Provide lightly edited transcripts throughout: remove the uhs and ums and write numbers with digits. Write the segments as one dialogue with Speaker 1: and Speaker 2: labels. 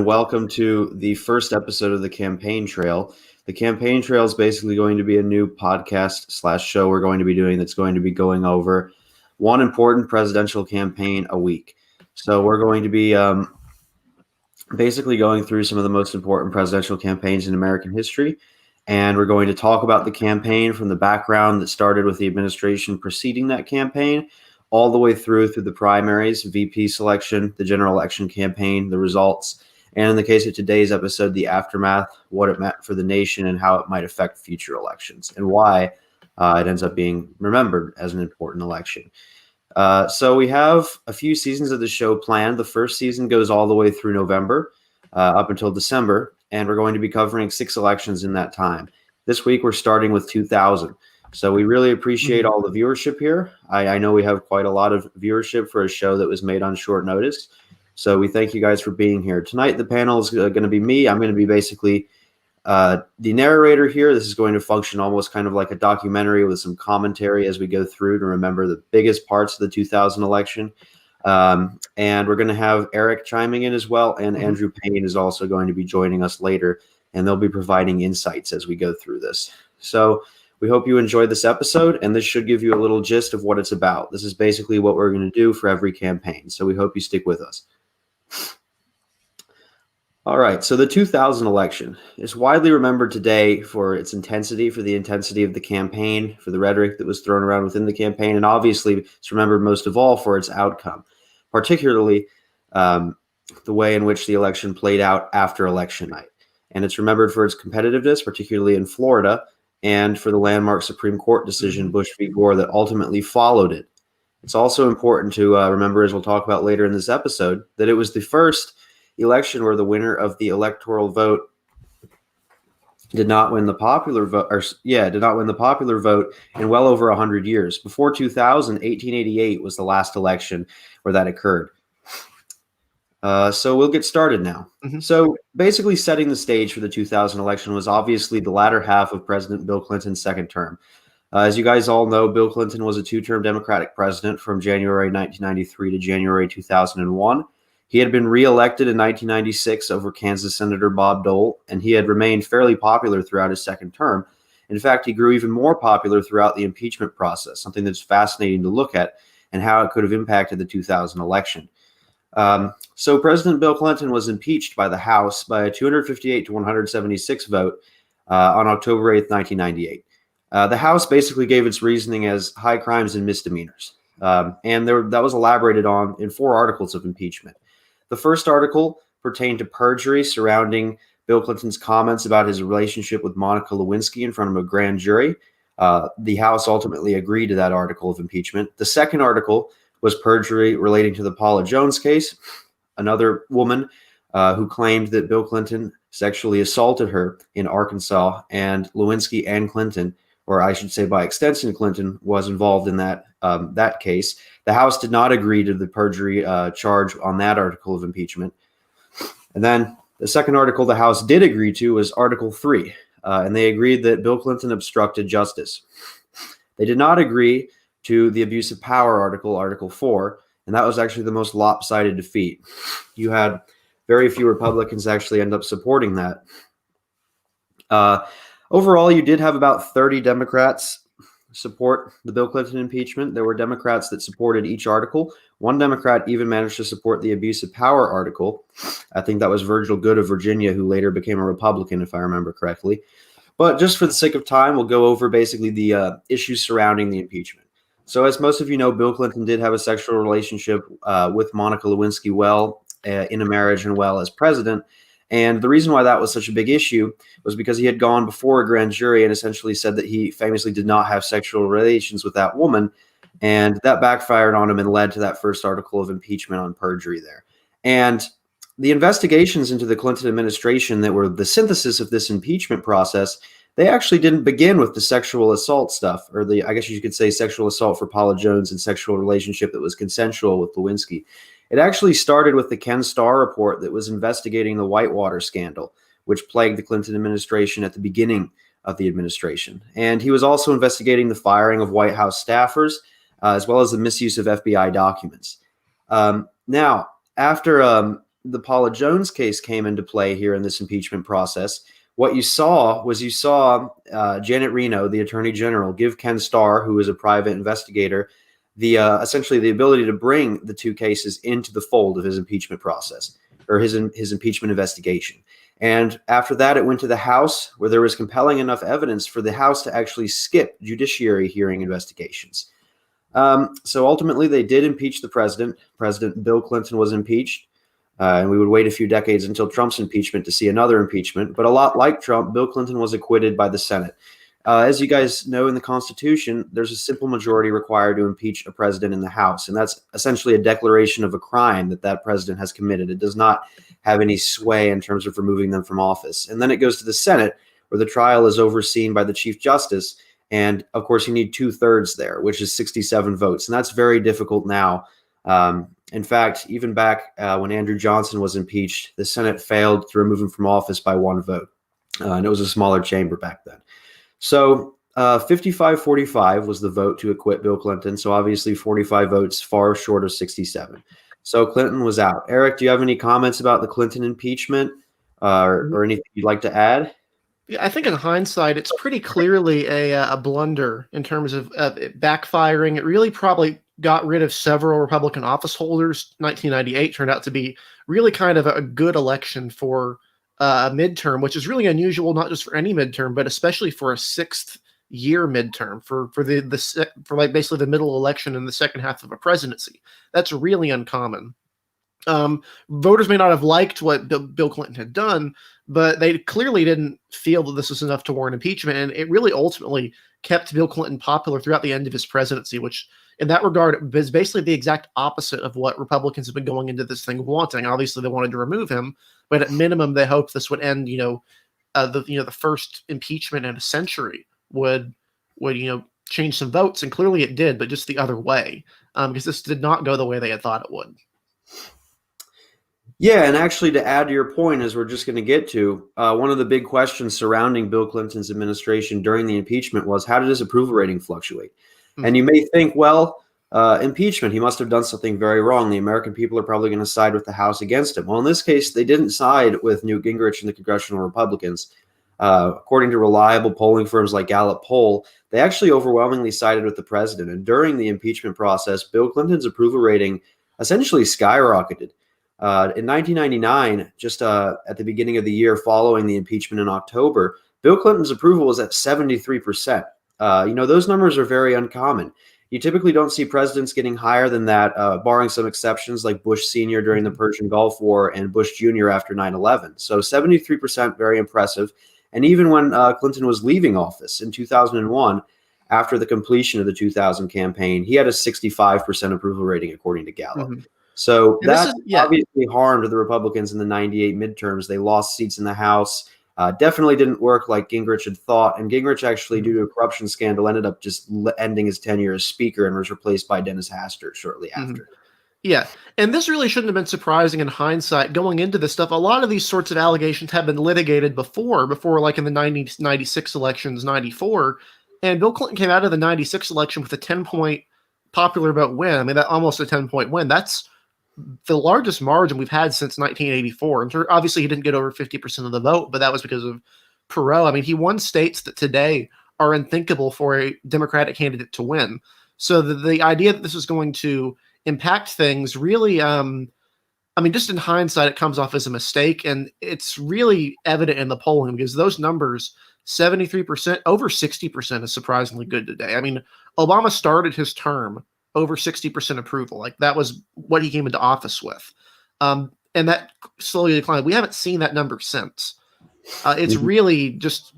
Speaker 1: welcome to the first episode of the Campaign Trail. The Campaign Trail is basically going to be a new podcast/show we're going to be doing that's going to be going over one important presidential campaign a week. So we're going to be basically going through some of the most important presidential campaigns in American history, and we're going to talk about the campaign from the background that started with the administration preceding that campaign all the way through the primaries, VP selection, the general election campaign, the results, and in the case of today's episode, the aftermath, what it meant for the nation and how it might affect future elections and why it ends up being remembered as an important election. So we have a few seasons of the show planned. The first season goes all the way through November up until December, and we're going to be covering 6 elections in that time. This week, we're starting with 2000. So we really appreciate all the viewership here. I know we have quite a lot of viewership for a show that was made on short notice. So we thank you guys for being here. Tonight, the panel is going to be me. I'm going to be basically the narrator here. This is going to function almost kind of like a documentary with some commentary as we go through to remember the biggest parts of the 2000 election. And we're going to have Eric chiming in as well. And Andrew Payne is also going to be joining us later, and they'll be providing insights as we go through this. So we hope you enjoyed this episode, and this should give you a little gist of what it's about. This is basically what we're going to do for every campaign, so we hope you stick with us. All right, so the 2000 election is widely remembered today for its intensity, for the intensity of the campaign, for the rhetoric that was thrown around within the campaign, and obviously it's remembered most of all for its outcome, particularly the way in which the election played out after election night. And it's remembered for its competitiveness, particularly in Florida, and for the landmark Supreme Court decision, Bush v. Gore, that ultimately followed it. It's also important to remember, as we'll talk about later in this episode, that it was the first election where the winner of the electoral vote did not win the popular vote, did not win the popular vote in well over 100 years. Before 2000, 1888 was the last election where that occurred. So we'll get started now. So basically setting the stage for the 2000 election was obviously the latter half of President Bill Clinton's second term. As you guys all know, Bill Clinton was a 2-term Democratic president from January 1993 to January 2001. He had been reelected in 1996 over Kansas Senator Bob Dole, and he had remained fairly popular throughout his second term. In fact, he grew even more popular throughout the impeachment process, something that's fascinating to look at and how it could have impacted the 2000 election. So President Bill Clinton was impeached by the House by a 258 to 176 vote on October 8th, 1998. The House basically gave its reasoning as high crimes and misdemeanors. And that was elaborated on in 4 articles of impeachment. The first article pertained to perjury surrounding Bill Clinton's comments about his relationship with Monica Lewinsky in front of a grand jury. The House ultimately agreed to that article of impeachment. The second article was perjury relating to the Paula Jones case, another woman who claimed that Bill Clinton sexually assaulted her in Arkansas, and Lewinsky and Clinton, or I should say by extension Clinton, was involved in that case. The House did not agree to the perjury charge on that article of impeachment. And then the second article the House did agree to was Article 3, and they agreed that Bill Clinton obstructed justice. They did not agree to the abuse of power article, Article 4, and that was actually the most lopsided defeat. You had very few Republicans actually end up supporting that. Overall, you did have about 30 Democrats support the Bill Clinton impeachment. There were Democrats that supported each article. One Democrat even managed to support the abuse of power article. I think that was Virgil Goode of Virginia, who later became a Republican, if I remember correctly. But just for the sake of time, we'll go over basically the issues surrounding the impeachment. So as most of you know, Bill Clinton did have a sexual relationship with Monica Lewinsky in a marriage and as president. And the reason why that was such a big issue was because he had gone before a grand jury and essentially said that he famously did not have sexual relations with that woman. And that backfired on him and led to that first article of impeachment on perjury there. And the investigations into the Clinton administration that were the synthesis of this impeachment process, they actually didn't begin with the sexual assault stuff, or I guess you could say sexual assault for Paula Jones and sexual relationship that was consensual with Lewinsky. It actually started with the Ken Starr report that was investigating the Whitewater scandal, which plagued the Clinton administration at the beginning of the administration. And he was also investigating the firing of White House staffers, as well as the misuse of FBI documents. Now, after the Paula Jones case came into play here in this impeachment process, what you saw Janet Reno, the Attorney General, give Ken Starr, who is a private investigator, the essentially the ability to bring the two cases into the fold of his impeachment process, or his impeachment investigation. And after that, it went to the House, where there was compelling enough evidence for the House to actually skip judiciary hearing investigations. So ultimately, they did impeach the president. President Bill Clinton was impeached. And we would wait a few decades until Trump's impeachment to see another impeachment. But a lot like Trump, Bill Clinton was acquitted by the Senate. As you guys know, in the Constitution, there's a simple majority required to impeach a president in the House. And that's essentially a declaration of a crime that president has committed. It does not have any sway in terms of removing them from office. And then it goes to the Senate, where the trial is overseen by the Chief Justice. And of course, you need 2/3 there, which is 67 votes. And that's very difficult now. In fact, even back when Andrew Johnson was impeached, the Senate failed to remove him from office by one vote. And it was a smaller chamber back then. So 55-45 was the vote to acquit Bill Clinton. So obviously 45 votes, far short of 67. So Clinton was out. Eric, do you have any comments about the Clinton impeachment or anything you'd like to add?
Speaker 2: Yeah, I think in hindsight, it's pretty clearly a blunder in terms of it backfiring. It really probably got rid of several Republican office holders. 1998 turned out to be really kind of a good election for a midterm, which is really unusual, not just for any midterm, but especially for a sixth-year midterm for like basically the middle election in the second half of a presidency. That's really uncommon. Voters may not have liked what Bill Clinton had done, but they clearly didn't feel that this was enough to warrant impeachment. And it really ultimately kept Bill Clinton popular throughout the end of his presidency, which in that regard is basically the exact opposite of what Republicans have been going into this thing wanting. Obviously, they wanted to remove him, but at minimum, they hoped this would end, the first impeachment in a century would change some votes. And clearly it did, but just the other way, because this did not go the way they had thought it would.
Speaker 1: Yeah, and actually, to add to your point, as we're just going to get to, one of the big questions surrounding Bill Clinton's administration during the impeachment was, how did his approval rating fluctuate? Mm-hmm. And you may think, well, impeachment, he must have done something very wrong. The American people are probably going to side with the House against him. Well, in this case, they didn't side with Newt Gingrich and the congressional Republicans. According to reliable polling firms like Gallup Poll, they actually overwhelmingly sided with the president. And during the impeachment process, Bill Clinton's approval rating essentially skyrocketed. In 1999, just at the beginning of the year following the impeachment in October, Bill Clinton's approval was at 73%. Those numbers are very uncommon. You typically don't see presidents getting higher than that, barring some exceptions like Bush Sr. during the Persian Gulf War and Bush Jr. after 9/11. So 73%, very impressive. And even when Clinton was leaving office in 2001, after the completion of the 2000 campaign, he had a 65% approval rating, according to Gallup. Mm-hmm. So that obviously harmed the Republicans in the 98 midterms. They lost seats in the House. Definitely didn't work like Gingrich had thought. And Gingrich actually, due to a corruption scandal, ended up just ending his tenure as Speaker and was replaced by Dennis Hastert shortly after. Mm-hmm.
Speaker 2: Yeah, and this really shouldn't have been surprising in hindsight. Going into this stuff, a lot of these sorts of allegations have been litigated before like in the 96 elections, 94. And Bill Clinton came out of the 96 election with a 10-point popular vote win. I mean, that almost a 10-point win. That's the largest margin we've had since 1984. And obviously, he didn't get over 50% of the vote, but that was because of Perot. I mean, he won states that today are unthinkable for a Democratic candidate to win. So the idea that this is going to impact things really, just in hindsight, it comes off as a mistake. And it's really evident in the polling because those numbers, 73%, over 60% is surprisingly good today. I mean, Obama started his term over 60% approval. Like that was what he came into office with. And that slowly declined. We haven't seen that number since. It's really just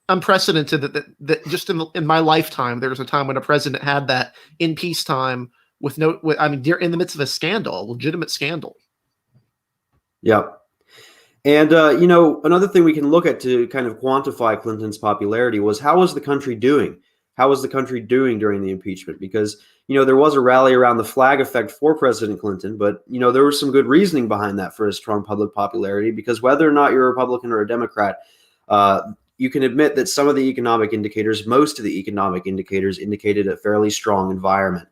Speaker 2: unprecedented that just in my lifetime, there was a time when a president had that in peacetime in the midst of a scandal, a legitimate scandal.
Speaker 1: Yeah. And, another thing we can look at to kind of quantify Clinton's popularity was, how was the country doing? How was the country doing during the impeachment? Because, there was a rally around the flag effect for President Clinton, but, there was some good reasoning behind that for his strong public popularity, because whether or not you're a Republican or a Democrat, you can admit that most of the economic indicators indicated a fairly strong environment.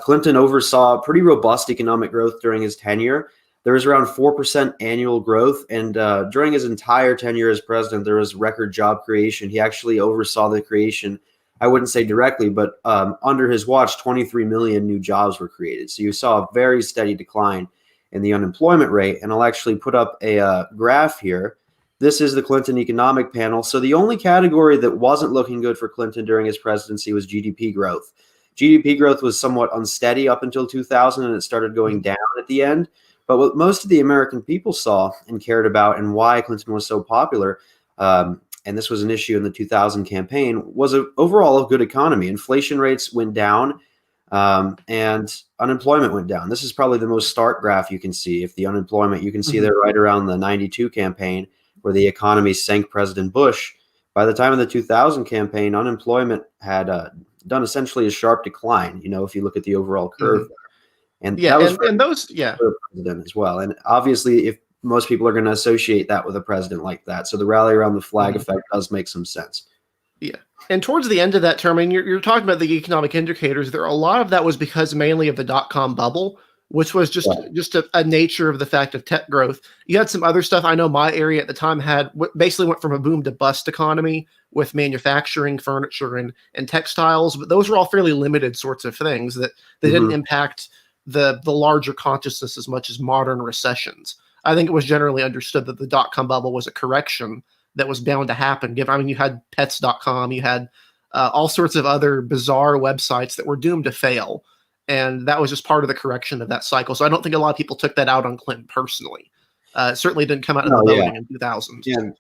Speaker 1: Clinton oversaw pretty robust economic growth during his tenure. there was around 4% annual growth. And during his entire tenure as president, there was record job creation. He actually oversaw the creation, I wouldn't say directly, but under his watch, 23 million new jobs were created. So you saw a very steady decline in the unemployment rate. And I'll actually put up a graph here. This is the Clinton economic panel. So the only category that wasn't looking good for Clinton during his presidency was GDP growth. GDP growth was somewhat unsteady up until 2000, and it started going down at the end. But what most of the American people saw and cared about, and why Clinton was so popular, and this was an issue in the 2000 campaign, was overall a good economy. Inflation rates went down, and unemployment went down. This is probably the most stark graph you can see. If the unemployment, you can see there right around the 92 campaign, where the economy sank President Bush. By the time of the 2000 campaign, unemployment had done essentially a sharp decline, if you look at the overall curve. And
Speaker 2: yeah,
Speaker 1: that was
Speaker 2: and those, yeah,
Speaker 1: for the president as well. And obviously, if most people are going to associate that with a president like that, so the rally around the flag effect does make some sense.
Speaker 2: Yeah. And towards the end of that term, I mean, you're talking about the economic indicators. There, a lot of that was because mainly of the dot-com bubble, which was just a nature of the fact of tech growth. You had some other stuff. I know my area at the time basically went from a boom to bust economy with manufacturing, furniture, and textiles, but those were all fairly limited sorts of things that they didn't impact the larger consciousness as much as modern recessions. I think it was generally understood that the dot-com bubble was a correction that was bound to happen. You had pets.com, you had all sorts of other bizarre websites that were doomed to fail. And that was just part of the correction of that cycle. So I don't think a lot of people took that out on Clinton personally. It certainly didn't come out in the voting in 2000.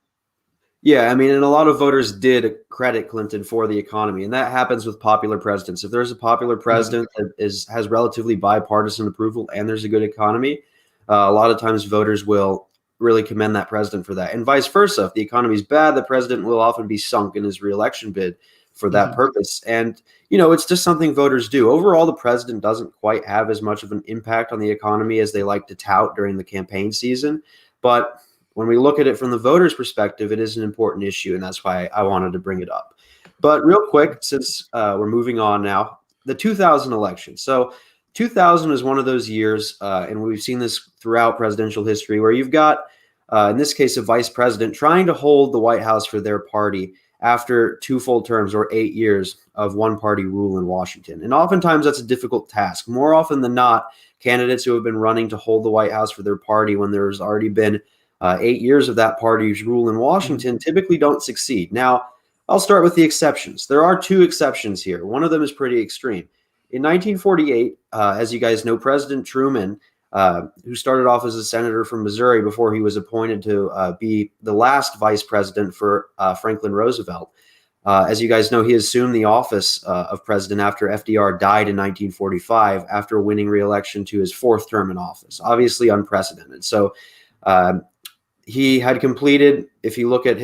Speaker 1: Yeah, I mean, and a lot of voters did credit Clinton for the economy, and that happens with popular presidents. If there's a popular president that has relatively bipartisan approval and there's a good economy, a lot of times voters will really commend that president for that. And vice versa, if the economy is bad, the president will often be sunk in his reelection bid for that purpose. And, it's just something voters do. Overall, the president doesn't quite have as much of an impact on the economy as they like to tout during the campaign season. But when we look at it from the voters' perspective, it is an important issue, and that's why I wanted to bring it up. But real quick, since we're moving on now, the 2000 election. So 2000 is one of those years, and we've seen this throughout presidential history, where you've got, in this case, a vice president trying to hold the White House for their party after 2 full terms or 8 years of one-party rule in Washington. And oftentimes that's a difficult task. More often than not, candidates who have been running to hold the White House for their party when there's already been 8 years of that party's rule in Washington typically don't succeed. Now, I'll start with the exceptions. There are 2 exceptions here. One of them is pretty extreme. In 1948, as you guys know, President Truman, who started off as a senator from Missouri before he was appointed to be the last vice president for Franklin Roosevelt. As you guys know, he assumed the office of president after FDR died in 1945 after winning re-election to his 4th term in office. Obviously unprecedented. So he had completed, if you look at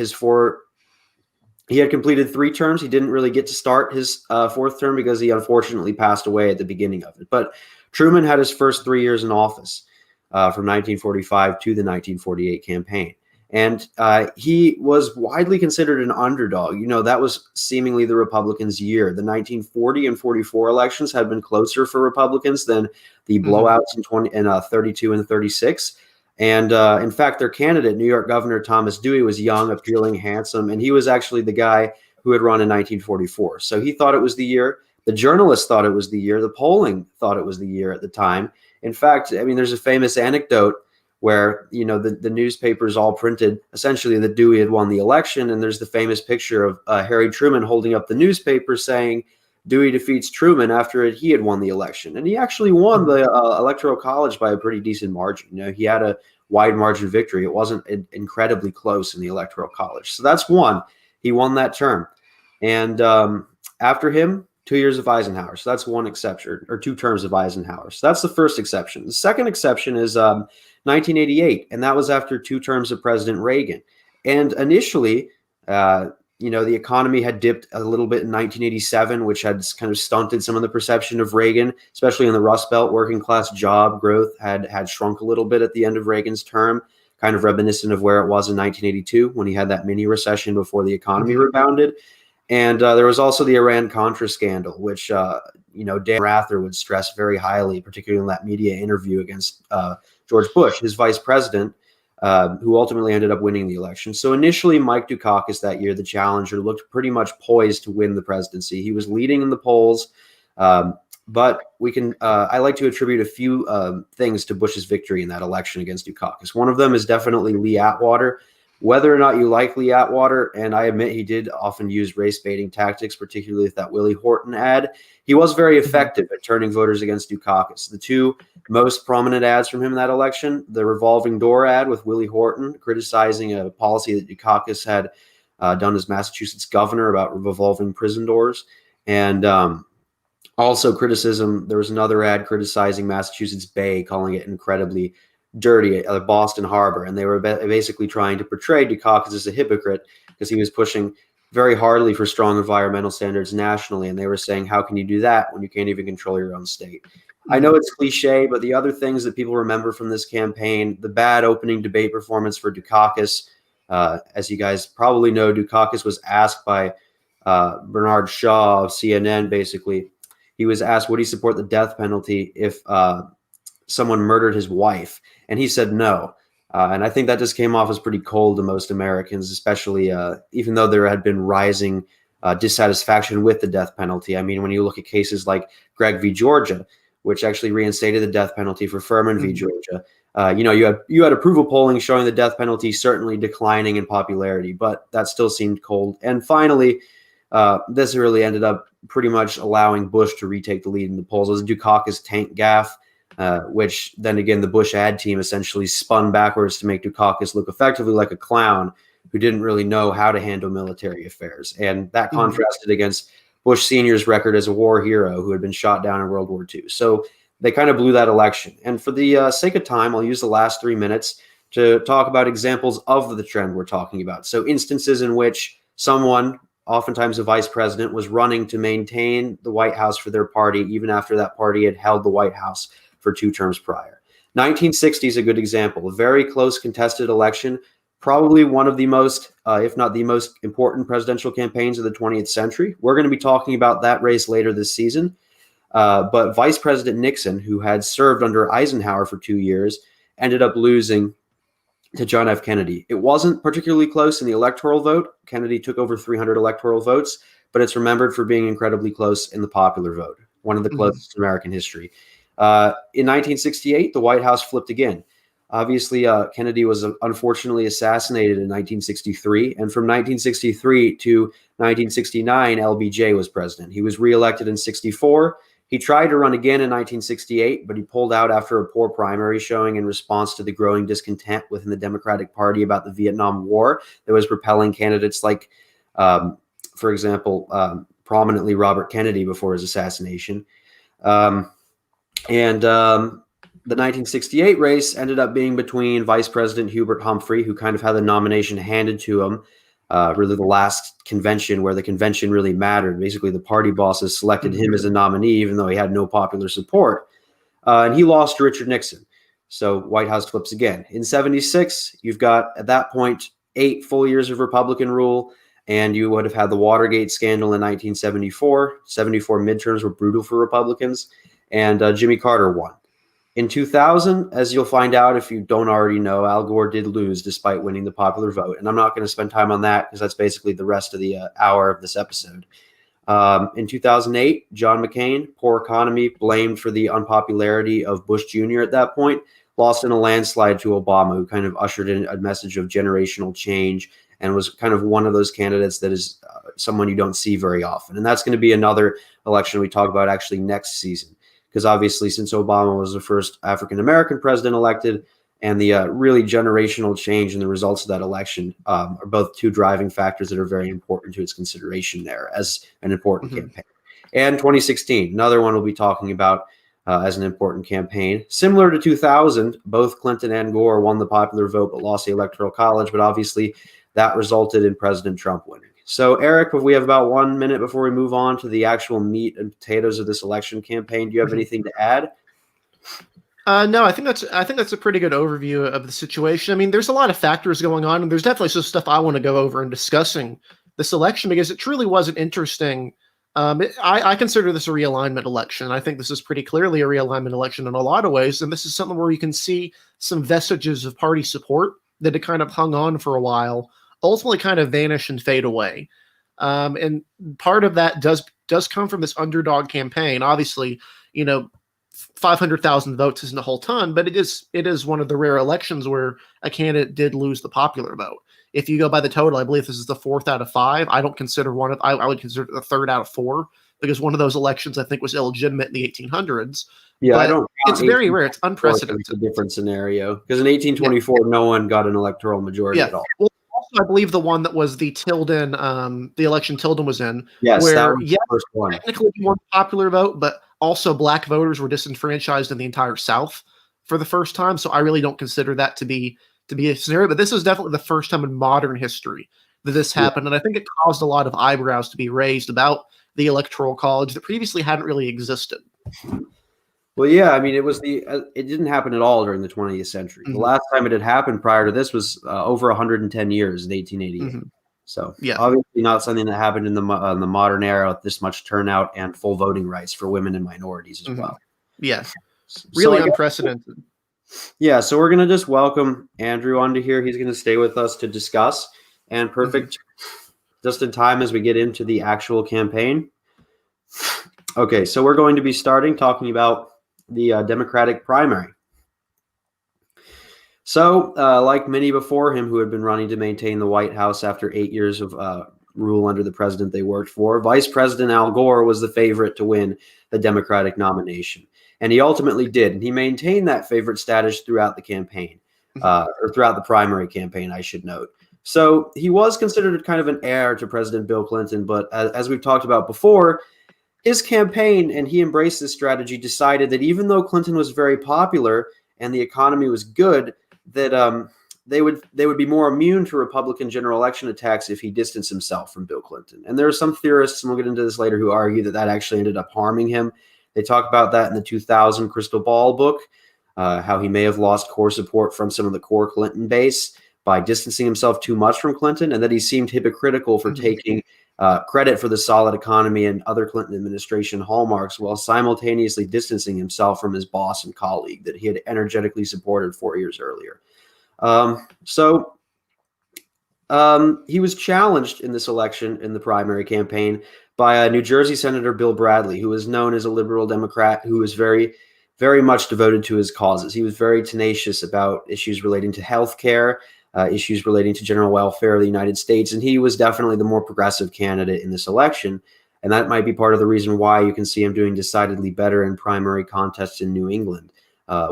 Speaker 1: he had completed 3 terms. He didn't really get to start his 4th term because he unfortunately passed away at the beginning of it. But Truman had his first 3 years in office from 1945 to the 1948 campaign. And he was widely considered an underdog. That was seemingly the Republicans' year. The 1940 and 44 elections had been closer for Republicans than the blowouts in 32 and 36. And in fact, their candidate, New York Governor Thomas Dewey, was young, appealing, handsome, and he was actually the guy who had run in 1944. So he thought it was the year. The journalists thought it was the year. The polling thought it was the year at the time. In fact, I mean, there's a famous anecdote where, the newspapers all printed essentially that Dewey had won the election. And there's the famous picture of Harry Truman holding up the newspaper saying Dewey defeats Truman after he had won the election. And he actually won the electoral college by a pretty decent margin. He had a wide margin victory. It wasn't incredibly close in the electoral college. So that's one. He won that term. And after him, 2 years of Eisenhower. So that's one exception, or 2 terms of Eisenhower. So that's the first exception. The second exception is 1988, and that was after 2 terms of President Reagan. And initially, the economy had dipped a little bit in 1987, which had kind of stunted some of the perception of Reagan, especially in the Rust Belt. Working class job growth had shrunk a little bit at the end of Reagan's term, kind of reminiscent of where it was in 1982 when he had that mini recession before the economy rebounded. And there was also the Iran-Contra scandal, which Dan Rather would stress very highly, particularly in that media interview against George Bush, his vice president, who ultimately ended up winning the election. So initially, Mike Dukakis that year, the challenger, looked pretty much poised to win the presidency. He was leading in the polls, but we can. I like to attribute a few things to Bush's victory in that election against Dukakis. One of them is definitely Lee Atwater. Whether or not you like Lee Atwater, and I admit he did often use race baiting tactics, particularly with that Willie Horton ad, he was very effective at turning voters against Dukakis. The two most prominent ads from him in that election, the revolving door ad with Willie Horton criticizing a policy that Dukakis had done as Massachusetts governor about revolving prison doors, and also criticism. There was another ad criticizing Massachusetts Bay, calling it incredibly dirty, Boston Harbor, and they were basically trying to portray Dukakis as a hypocrite because he was pushing very hardly for strong environmental standards nationally, and they were saying, how can you do that when you can't even control your own state? I know it's cliche, but the other things that people remember from this campaign, the bad opening debate performance for Dukakis, as you guys probably know, Dukakis was asked by Bernard Shaw of CNN, basically, he was asked, would he support the death penalty if someone murdered his wife? And he said no. And I think that just came off as pretty cold to most Americans, especially even though there had been rising dissatisfaction with the death penalty. I mean, when you look at cases like Gregg v. Georgia, which actually reinstated the death penalty for Furman v. Georgia, you had approval polling showing the death penalty certainly declining in popularity, but that still seemed cold. And finally, this really ended up pretty much allowing Bush to retake the lead in the polls. It was Dukakis' tank gaffe, which then again, the Bush ad team essentially spun backwards to make Dukakis look effectively like a clown who didn't really know how to handle military affairs. And that contrasted against Bush Sr.'s record as a war hero who had been shot down in World War II. So they kind of blew that election. And for the sake of time, I'll use the last 3 minutes to talk about examples of the trend we're talking about. So instances in which someone, oftentimes a vice president, was running to maintain the White House for their party, even after that party had held the White House for 2 terms prior. 1960 is a good example, a very close contested election, probably one of the most, if not the most important presidential campaigns of the 20th century. We're going to be talking about that race later this season. But Vice President Nixon, who had served under Eisenhower for 2 years, ended up losing to John F. Kennedy. It wasn't particularly close in the electoral vote. Kennedy took over 300 electoral votes, but it's remembered for being incredibly close in the popular vote, one of the closest in American history. In 1968, the White House flipped again. Obviously, Kennedy was unfortunately assassinated in 1963, and from 1963 to 1969, LBJ was president. He was reelected in 64. He tried to run again in 1968, but he pulled out after a poor primary showing in response to the growing discontent within the Democratic Party about the Vietnam War that was propelling candidates like, for example, prominently Robert Kennedy before his assassination. The 1968 race ended up being between Vice President Hubert Humphrey, who kind of had the nomination handed to him, really the last convention where the convention really mattered. Basically, the party bosses selected him as a nominee, even though he had no popular support. And he lost to Richard Nixon. So White House flips again. In 76, you've got, at that point, 8 full years of Republican rule, and you would have had the Watergate scandal in 1974. 74 midterms were brutal for Republicans, and Jimmy Carter won. In 2000, as you'll find out if you don't already know, Al Gore did lose despite winning the popular vote. And I'm not going to spend time on that because that's basically the rest of the hour of this episode. In 2008, John McCain, poor economy, blamed for the unpopularity of Bush Jr. at that point, lost in a landslide to Obama, who kind of ushered in a message of generational change and was kind of one of those candidates that is someone you don't see very often. And that's going to be another election we talk about actually next season. Because obviously, since Obama was the first African-American president elected, and the really generational change in the results of that election are both 2 driving factors that are very important to its consideration there as an important campaign. And 2016, another one we'll be talking about as an important campaign. Similar to 2000, both Clinton and Gore won the popular vote but lost the Electoral College, but obviously that resulted in President Trump winning. So, Eric, we have about 1 minute before we move on to the actual meat and potatoes of this election campaign. Do you have anything to add?
Speaker 2: No, I think that's a pretty good overview of the situation. I mean, there's a lot of factors going on, and there's definitely some stuff I want to go over in discussing this election because it truly was an interesting I consider this a realignment election. I think this is pretty clearly a realignment election in a lot of ways, and this is something where you can see some vestiges of party support that had kind of hung on for a while, ultimately kind of vanish and fade away. And part of that does come from this underdog campaign. Obviously, 500,000 votes isn't a whole ton, but it is one of the rare elections where a candidate did lose the popular vote. If you go by the total, I believe this is the fourth out of five. I don't consider I would consider it the third out of four, because one of those elections I think was illegitimate in the 1800s.
Speaker 1: Yeah, I
Speaker 2: But
Speaker 1: don't
Speaker 2: it's
Speaker 1: count
Speaker 2: very rare. It's
Speaker 1: 1824 'cause it's
Speaker 2: unprecedented.
Speaker 1: a different scenario. Because in 1824, no one got an electoral majority
Speaker 2: Yeah.
Speaker 1: at all.
Speaker 2: Well, also, I believe the one that was the Tilden, the election Tilden was in,
Speaker 1: Yes, that
Speaker 2: where,
Speaker 1: was
Speaker 2: yes,
Speaker 1: the first one.
Speaker 2: technically he won the popular vote, but also black voters were disenfranchised in the entire South for the first time. So I really don't consider that to be a scenario. But this is definitely the first time in modern history that this
Speaker 1: Yeah.
Speaker 2: happened, and I think it caused a lot of eyebrows to be raised about the Electoral College that previously hadn't really existed.
Speaker 1: Well, yeah, I mean, it didn't happen at all during the 20th century. The
Speaker 2: Mhm.
Speaker 1: last time it had happened prior to this was over 110 years in 1888.
Speaker 2: Mhm.
Speaker 1: So
Speaker 2: Yeah.
Speaker 1: obviously not something that happened in the modern era with this much turnout and full voting rights for women and minorities as
Speaker 2: Mhm.
Speaker 1: well.
Speaker 2: Yeah.
Speaker 1: So
Speaker 2: Really
Speaker 1: I guess,
Speaker 2: unprecedented.
Speaker 1: yeah, so we're gonna just welcome Andrew onto here. He's gonna stay with us to discuss, and
Speaker 2: Mhm.
Speaker 1: perfect, just in time as we get into the actual campaign. Okay, so we're going to be starting talking about the Democratic primary. So, like many before him who had been running to maintain the White House after 8 years of rule under the president they worked for, Vice President Al Gore was the favorite to win the Democratic nomination. And he ultimately did. And he maintained that favorite status throughout the campaign,
Speaker 2: Mhm.
Speaker 1: or throughout the primary campaign, I should note. So he was considered kind of an heir to President Bill Clinton. But as we've talked about before, his campaign, and he embraced this strategy, decided that even though Clinton was very popular and the economy was good, that they would be more immune to Republican general election attacks if he distanced himself from Bill Clinton. And there are some theorists, and we'll get into this later, who argue that that actually ended up harming him. They talk about that in the 2000 Crystal Ball book, how he may have lost core support from some of the core Clinton base by distancing himself too much from Clinton, and that he seemed hypocritical for
Speaker 2: Mhm.
Speaker 1: taking credit for the solid economy and other Clinton administration hallmarks while simultaneously distancing himself from his boss and colleague that he had energetically supported 4 years earlier. He was challenged in this election in the primary campaign by New Jersey Senator Bill Bradley, who was known as a liberal Democrat who was very, very much devoted to his causes. He was very tenacious about issues relating to health care, issues relating to general welfare of the United States, and he was definitely the more progressive candidate in this election. And that might be part of the reason why you can see him doing decidedly better in primary contests in New England.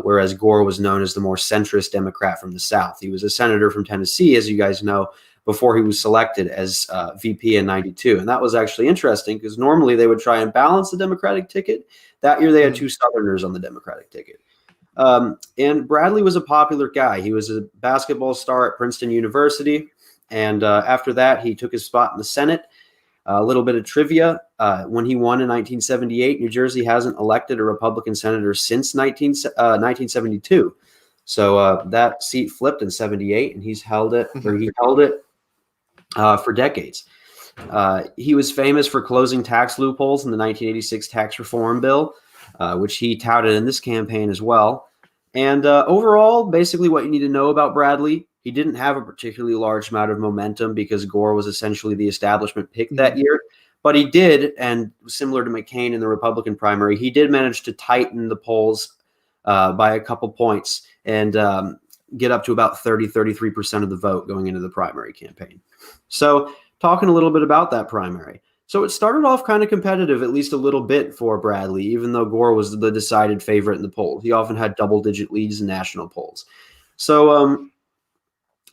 Speaker 1: Whereas Gore was known as the more centrist Democrat from the South. He was a senator from Tennessee, as you guys know, before he was selected as VP in 92. And that was actually interesting because normally they would try and balance the Democratic ticket. That year they had
Speaker 2: Mhm.
Speaker 1: two Southerners on the Democratic ticket. And Bradley was a popular guy. He was a basketball star at Princeton University. And after that, he took his spot in the Senate. A little bit of trivia. When he won in 1978, New Jersey hasn't elected a Republican senator since 1972. So that seat flipped in 78, and he held it for decades. He was famous for closing tax loopholes in the 1986 tax reform bill, which he touted in this campaign as well. And overall, basically what you need to know about Bradley, he didn't have a particularly large amount of momentum because Gore was essentially the establishment pick that year. But he did, and similar to McCain in the Republican primary, he did manage to tighten the polls by a couple points and get up to about 33% of the vote going into the primary campaign. So talking a little bit about that primary. So it started off kind of competitive, at least a little bit for Bradley, even though Gore was the decided favorite in the polls. He often had double-digit leads in national polls. So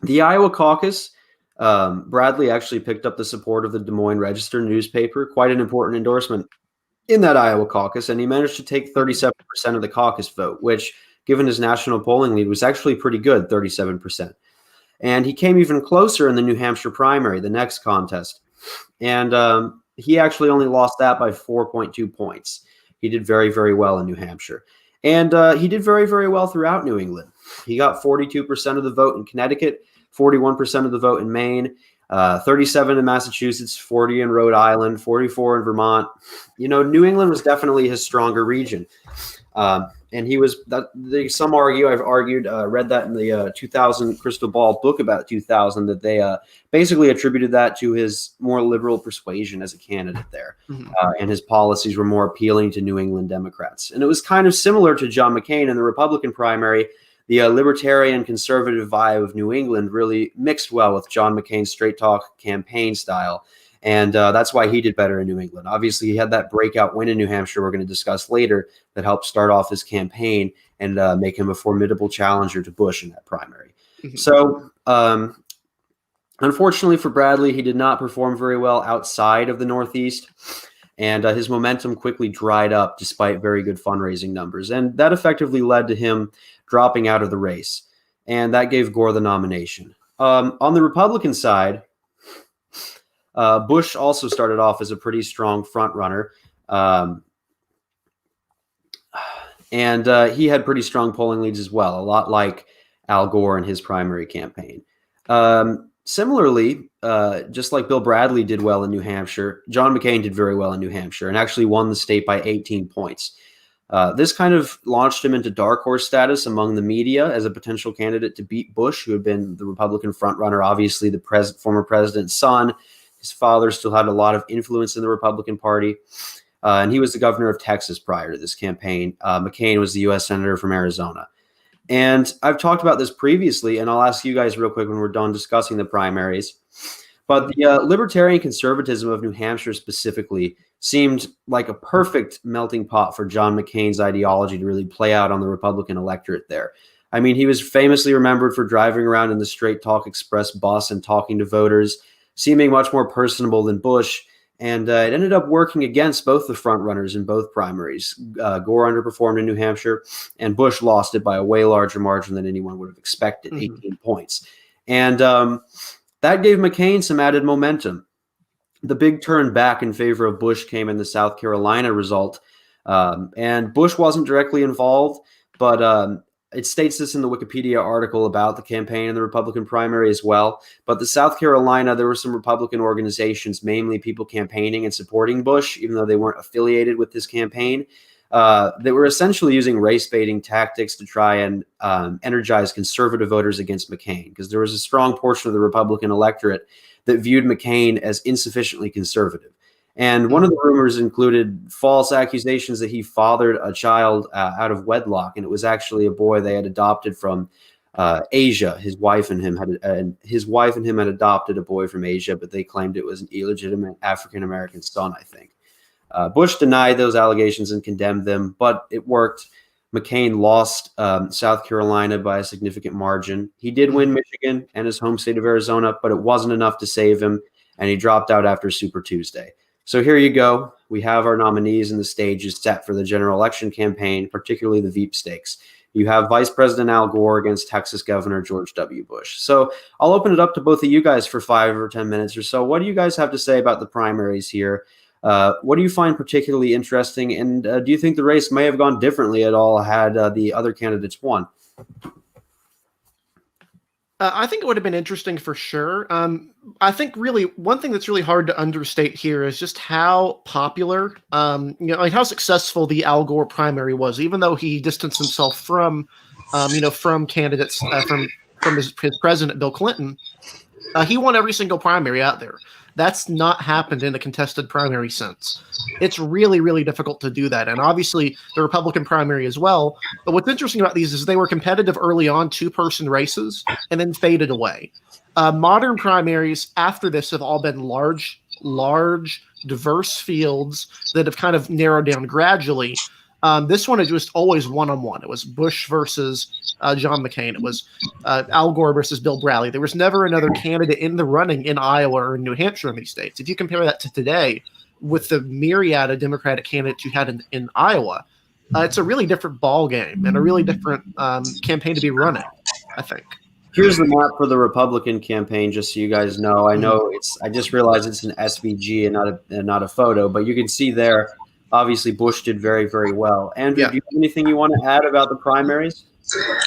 Speaker 1: the Iowa caucus, Bradley actually picked up the support of the Des Moines Register newspaper, quite an important endorsement in that Iowa caucus, and he managed to take 37% of the caucus vote, which, given his national polling lead, was actually pretty good, 37%. And he came even closer in the New Hampshire primary, the next contest. And he actually only lost that by 4.2 points. He did very, very well in New Hampshire. And he did very, very well throughout New England. He got 42% of the vote in Connecticut, 41% of the vote in Maine. 37 in Massachusetts, 40 in Rhode Island, 44 in Vermont. New England was definitely his stronger region. And he was some argue, I've argued, read that in the 2000 Crystal Ball book about 2000, that they basically attributed that to his more liberal persuasion as a candidate there. And his policies were more appealing to New England Democrats. And it was kind of similar to John McCain in the Republican primary. The libertarian conservative vibe of New England really mixed well with John McCain's straight talk campaign style. And that's why he did better in New England. Obviously, he had that breakout win in New Hampshire we're going to discuss later that helped start off his campaign and make him a formidable challenger to Bush in that primary. So, unfortunately for Bradley, he did not perform very well outside of the Northeast. And his momentum quickly dried up despite very good fundraising numbers. And that effectively led to him dropping out of the race. And that gave Gore the nomination. On the Republican side, Bush also started off as a pretty strong front runner. And he had pretty strong polling leads as well, a lot like Al Gore in his primary campaign. Similarly, just like Bill Bradley did well in New Hampshire, John McCain did very well in New Hampshire and actually won the state by 18 points. This kind of launched him into dark horse status among the media as a potential candidate to beat Bush, who had been the Republican frontrunner, obviously the former president's son. His father still had a lot of influence in the Republican Party, and he was the governor of Texas prior to this campaign. McCain was the U.S. Senator from Arizona. And I've talked about this previously, and I'll ask you guys real quick when we're done discussing the primaries. But the libertarian conservatism of New Hampshire specifically seemed like a perfect melting pot for John McCain's ideology to really play out on the Republican electorate there. I mean, he was famously remembered for driving around in the Straight Talk Express bus and talking to voters, seeming much more personable than Bush. And it ended up working against both the frontrunners in both primaries. Gore underperformed in New Hampshire, and Bush lost it by a way larger margin than anyone would have expected, 18 points. And that gave McCain some added momentum. The big turn back in favor of Bush came in the South Carolina result. And Bush wasn't directly involved, but it states this in the Wikipedia article about the campaign and the Republican primary as well. But the South Carolina, there were some Republican organizations, mainly people campaigning and supporting Bush, even though they weren't affiliated with this campaign. They were essentially using race baiting tactics to try and energize conservative voters against McCain, because there was a strong portion of the Republican electorate that viewed McCain as insufficiently conservative. And one of the rumors included false accusations that he fathered a child out of wedlock, and it was actually a boy they had adopted from Asia. His wife and him had adopted a boy from Asia, but they claimed it was an illegitimate African American son, I think. Bush denied those allegations and condemned them, but it worked. McCain lost South Carolina by a significant margin. He did win Michigan and his home state of Arizona, but it wasn't enough to save him, and he dropped out after Super Tuesday. So here you go. We have our nominees, and the stage is set for the general election campaign, particularly the Veep stakes. You have Vice President Al Gore against Texas Governor George W. Bush. So I'll open it up to both of you guys for 5 or 10 minutes or so. What do you guys have to say about the primaries here? What do you find particularly interesting? And do you think the race may have gone differently at all had the other candidates won?
Speaker 2: I think it would have been interesting for sure. I think really one thing that's really hard to understate here is just how popular, like how successful the Al Gore primary was, even though he distanced himself from, from candidates, from his president, Bill Clinton. He won every single primary out there. That's not happened in a contested primary since. It's really, really difficult to do that. And obviously the Republican primary as well. But what's interesting about these is they were competitive early on, 2-person races, and then faded away. Modern primaries after this have all been large, diverse fields that have kind of narrowed down gradually. This one is just always one-on-one. It was Bush versus John McCain. It was Al Gore versus Bill Bradley. There was never another candidate in the running in Iowa or in New Hampshire in these states. If you compare that to today, with the myriad of Democratic candidates you had in Iowa, it's a really different ball game and a really different campaign to be running, I think.
Speaker 1: Here's the map for the Republican campaign, just so you guys know. I just realized it's an SVG and not a photo, but you can see there. Obviously, Bush did very, very well. Andrew, do you have anything you want to add about the primaries?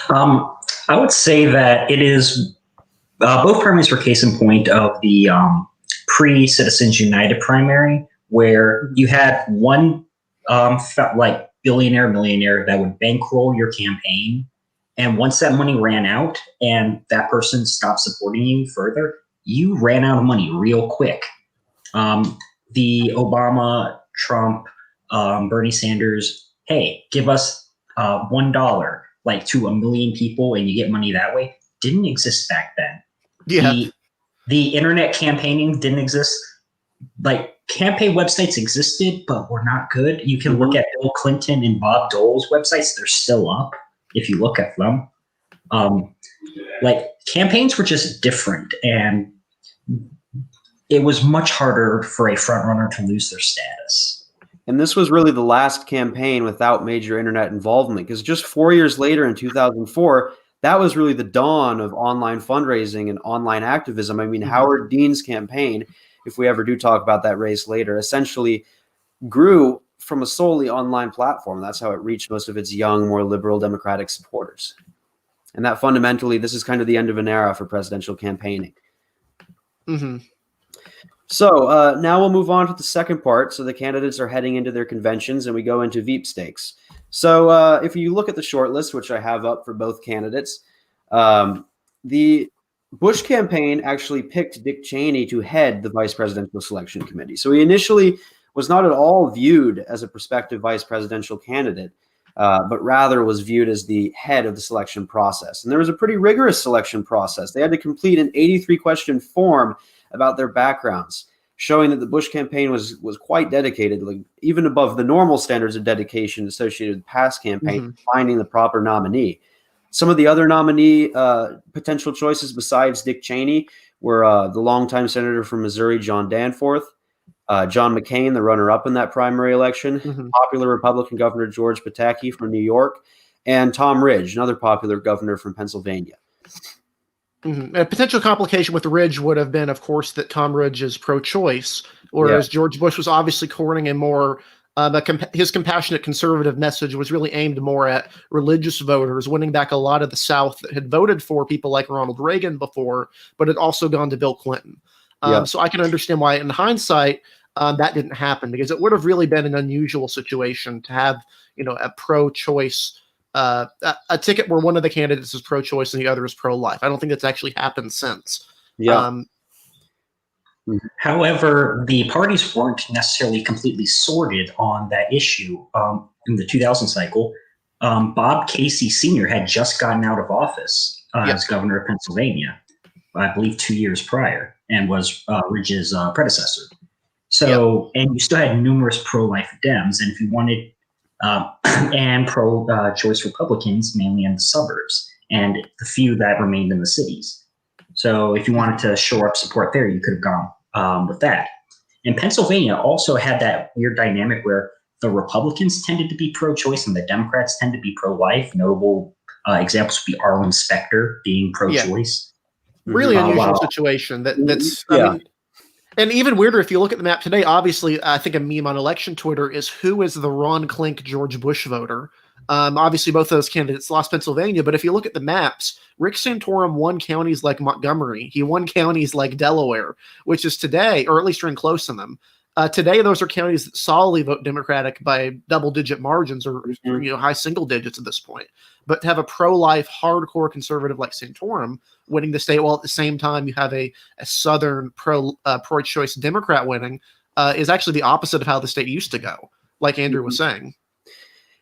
Speaker 3: I would say that it is both primaries were case in point of the pre-Citizens United primary, where you had one like billionaire, millionaire that would bankroll your campaign. And once that money ran out and that person stopped supporting you further, you ran out of money real quick. The Obama, Trump, Bernie Sanders, hey, give us $1 like to a million people and you get money that way, didn't exist back then.
Speaker 2: Yeah.
Speaker 3: The internet campaigning didn't exist. Like campaign websites existed, but were not good. You can look at Bill Clinton and Bob Dole's websites; they're still up if you look at them. Like campaigns were just different, and it was much harder for a frontrunner to lose their status.
Speaker 1: And this was really the last campaign without major internet involvement, because just 4 years later in 2004, that was really the dawn of online fundraising and online activism. I mean, Howard Dean's campaign, if we ever do talk about that race later, essentially grew from a solely online platform. That's how it reached most of its young, more liberal Democratic supporters. And that fundamentally, this is kind of the end of an era for presidential campaigning. So now we'll move on to the second part. So the candidates are heading into their conventions and we go into sweepstakes. So if you look at the short list, which I have up for both candidates, the Bush campaign actually picked Dick Cheney to head the vice presidential selection committee. So he initially was not at all viewed as a prospective vice presidential candidate, but rather was viewed as the head of the selection process. And there was a pretty rigorous selection process. They had to complete an 83-question form about their backgrounds, showing that the Bush campaign was quite dedicated, like even above the normal standards of dedication associated with past campaigns, finding the proper nominee. Some of the other nominee potential choices besides Dick Cheney were the longtime senator from Missouri, John Danforth, John McCain, the runner-up in that primary election, popular Republican Governor George Pataki from New York, and Tom Ridge, another popular governor from Pennsylvania.
Speaker 2: A potential complication with Ridge would have been, of course, that Tom Ridge is pro-choice, whereas George Bush was obviously courting a more his compassionate conservative message was really aimed more at religious voters, winning back a lot of the South that had voted for people like Ronald Reagan before, but had also gone to Bill Clinton. So I can understand why, in hindsight, that didn't happen, because it would have really been an unusual situation to have, a pro-choice a ticket where one of the candidates is pro-choice and the other is pro-life. I don't think that's actually happened since.
Speaker 3: However, the parties weren't necessarily completely sorted on that issue. In the 2000 cycle, Bob Casey Sr. had just gotten out of office as governor of Pennsylvania, I believe 2 years prior, and was Ridge's predecessor. So, and you still had numerous pro-life Dems, and if you wanted and pro-choice Republicans, mainly in the suburbs, and the few that remained in the cities. So if you wanted to shore up support there, you could have gone with that. And Pennsylvania also had that weird dynamic where the Republicans tended to be pro-choice and the Democrats tend to be pro-life. Notable examples would be Arlen Specter being pro-choice.
Speaker 2: Really unusual situation. I mean, and even weirder, if you look at the map today, obviously, I think a meme on election Twitter is who is the Ron Klink George Bush voter. Obviously, both of those candidates lost Pennsylvania, but if you look at the maps, Rick Santorum won counties like Montgomery. He won counties like Delaware, which is today, or at least ring close in them. Today, those are counties that solidly vote Democratic by double-digit margins or high single digits at this point. But to have a pro-life, hardcore conservative like Santorum winning the state, while at the same time you have a Southern pro-choice Democrat winning, is actually the opposite of how the state used to go, like Andrew was saying.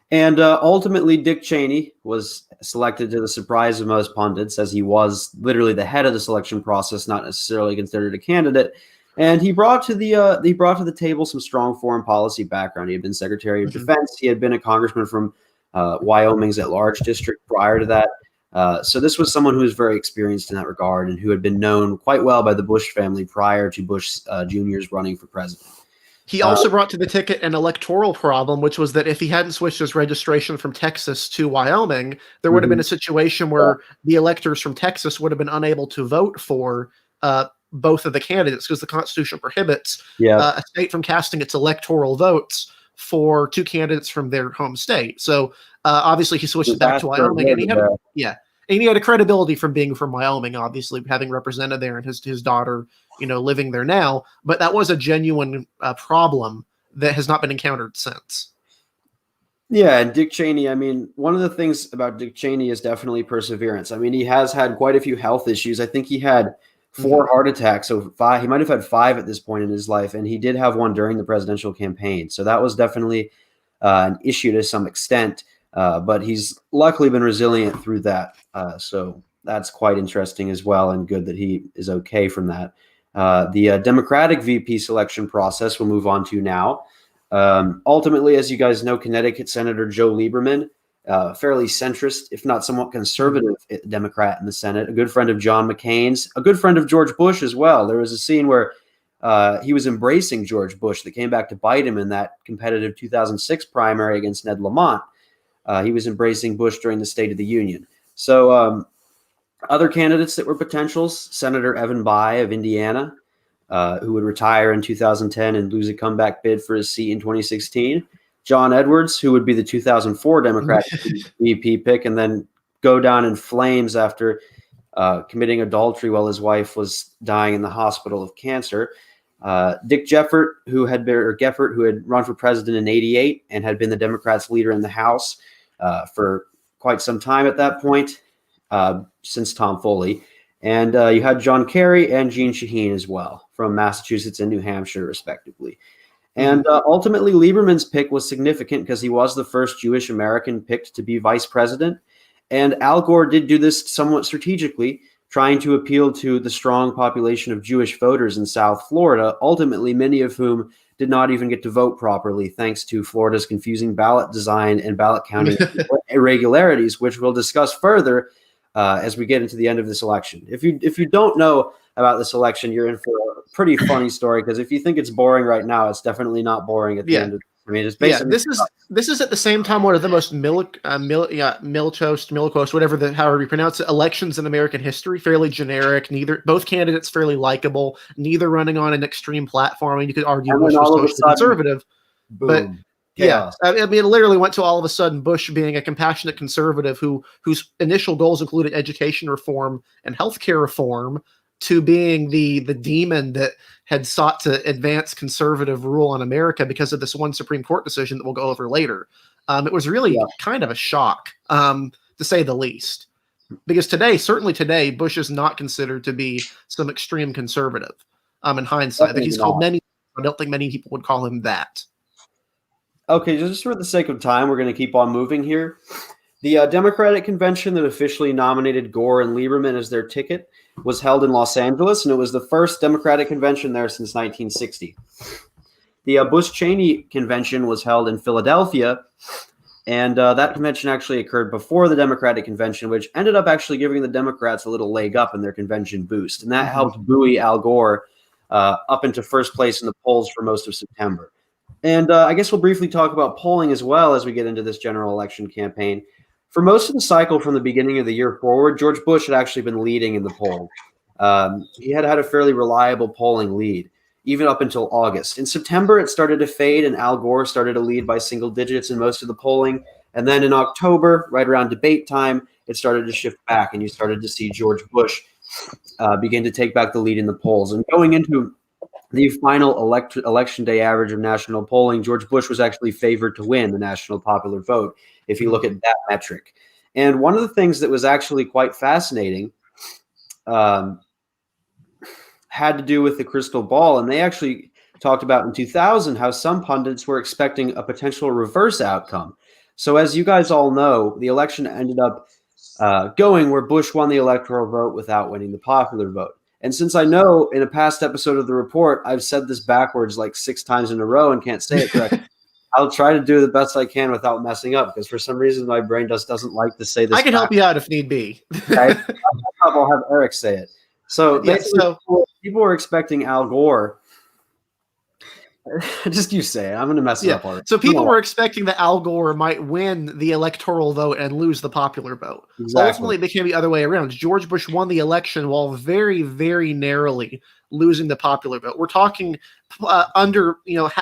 Speaker 1: And ultimately, Dick Cheney was selected to the surprise of most pundits, as he was literally the head of the selection process, not necessarily considered a candidate. And he brought to the table some strong foreign policy background. He had been Secretary of Defense. He had been a congressman from Wyoming's at-large district prior to that. So this was someone who was very experienced in that regard and who had been known quite well by the Bush family prior to Bush Jr.'s running for president.
Speaker 2: He also brought to the ticket an electoral problem, which was that if he hadn't switched his registration from Texas to Wyoming, there would have been a situation where the electors from Texas would have been unable to vote for both of the candidates, because the Constitution prohibits a state from casting its electoral votes for two candidates from their home state. So obviously he switched it back to Wyoming, and he had And he had a credibility from being from Wyoming, obviously having represented there, and his daughter, living there now. But that was a genuine problem that has not been encountered since.
Speaker 1: Yeah, and Dick Cheney, I mean, one of the things about Dick Cheney is definitely perseverance. I mean, he has had quite a few health issues. I think he had 4 heart attacks, so 5. He might have had 5 at this point in his life, and he did have one during the presidential campaign. So that was definitely an issue to some extent, but he's luckily been resilient through that. So that's quite interesting as well, and good that he is okay from that. The Democratic VP selection process we'll move on to now. Ultimately, as you guys know, Connecticut Senator Joe Lieberman, fairly centrist, if not somewhat conservative Democrat in the Senate, a good friend of John McCain's, a good friend of George Bush as well. There was a scene where he was embracing George Bush that came back to bite him in that competitive 2006 primary against Ned Lamont. He was embracing Bush during the State of the Union. So other candidates that were potentials, Senator Evan Bayh of Indiana, who would retire in 2010 and lose a comeback bid for his seat in 2016. John Edwards, who would be the 2004 Democratic VP pick and then go down in flames after committing adultery while his wife was dying in the hospital of cancer. Dick Geffert, who had run for president in '88 and had been the Democrats' leader in the House for quite some time at that point, since Tom Foley. And you had John Kerry and Jeanne Shaheen as well from Massachusetts and New Hampshire, respectively. And ultimately, Lieberman's pick was significant because he was the first Jewish American picked to be vice president. And Al Gore did do this somewhat strategically, trying to appeal to the strong population of Jewish voters in South Florida, ultimately many of whom did not even get to vote properly, thanks to Florida's confusing ballot design and ballot counting irregularities, which we'll discuss further as we get into the end of this election. If you don't know about this election, you're in for a pretty funny story, because if you think it's boring right now, it's definitely not boring at the end of. I mean, it's basically
Speaker 2: this is at the same time one of the most milquetoast, whatever however you pronounce it, elections in American history. Fairly generic. Both candidates fairly likable. Neither running on an extreme platform. I mean, you could argue Bush was socially conservative, but chaos. I mean, it literally went to all of a sudden Bush being a compassionate conservative whose initial goals included education reform and healthcare reform, to being the demon that had sought to advance conservative rule on America because of this one Supreme Court decision that we'll go over later. It was really kind of a shock, to say the least, because certainly today, Bush is not considered to be some extreme conservative. In hindsight, that he's called many. I don't think many people would call him that.
Speaker 1: Okay, just for the sake of time, we're going to keep on moving here. The Democratic convention that officially nominated Gore and Lieberman as their ticket was held in Los Angeles, and it was the first Democratic convention there since 1960. The Bush-Cheney convention was held in Philadelphia, and that convention actually occurred before the Democratic convention, which ended up actually giving the Democrats a little leg up in their convention boost, and that helped buoy Al Gore up into first place in the polls for most of September. And I guess we'll briefly talk about polling as well as we get into this general election campaign. For most of the cycle from the beginning of the year forward, George Bush had actually been leading in the poll. He had a fairly reliable polling lead, even up until August. In September, it started to fade, and Al Gore started to lead by single digits in most of the polling. And then in October, right around debate time, it started to shift back, and you started to see George Bush begin to take back the lead in the polls. And going into the final election day average of national polling, George Bush was actually favored to win the national popular vote, if you look at that metric. And one of the things that was actually quite fascinating had to do with the crystal ball. And they actually talked about in 2000 how some pundits were expecting a potential reverse outcome. So as you guys all know, the election ended up going where Bush won the electoral vote without winning the popular vote. And since I know in a past episode of the report, I've said this backwards like 6 times in a row and can't say it correctly, I'll try to do the best I can without messing up, because for some reason my brain doesn't like to say this.
Speaker 2: I can help you out if need be.
Speaker 1: Okay? I'll have Eric say it. So basically, people were expecting Al Gore Just you say it. I'm going to mess it up already.
Speaker 2: So people were expecting that Al Gore might win the electoral vote and lose the popular vote.
Speaker 1: Exactly.
Speaker 2: Ultimately, it became the other way around. George Bush won the election while very, very narrowly losing the popular vote. We're talking under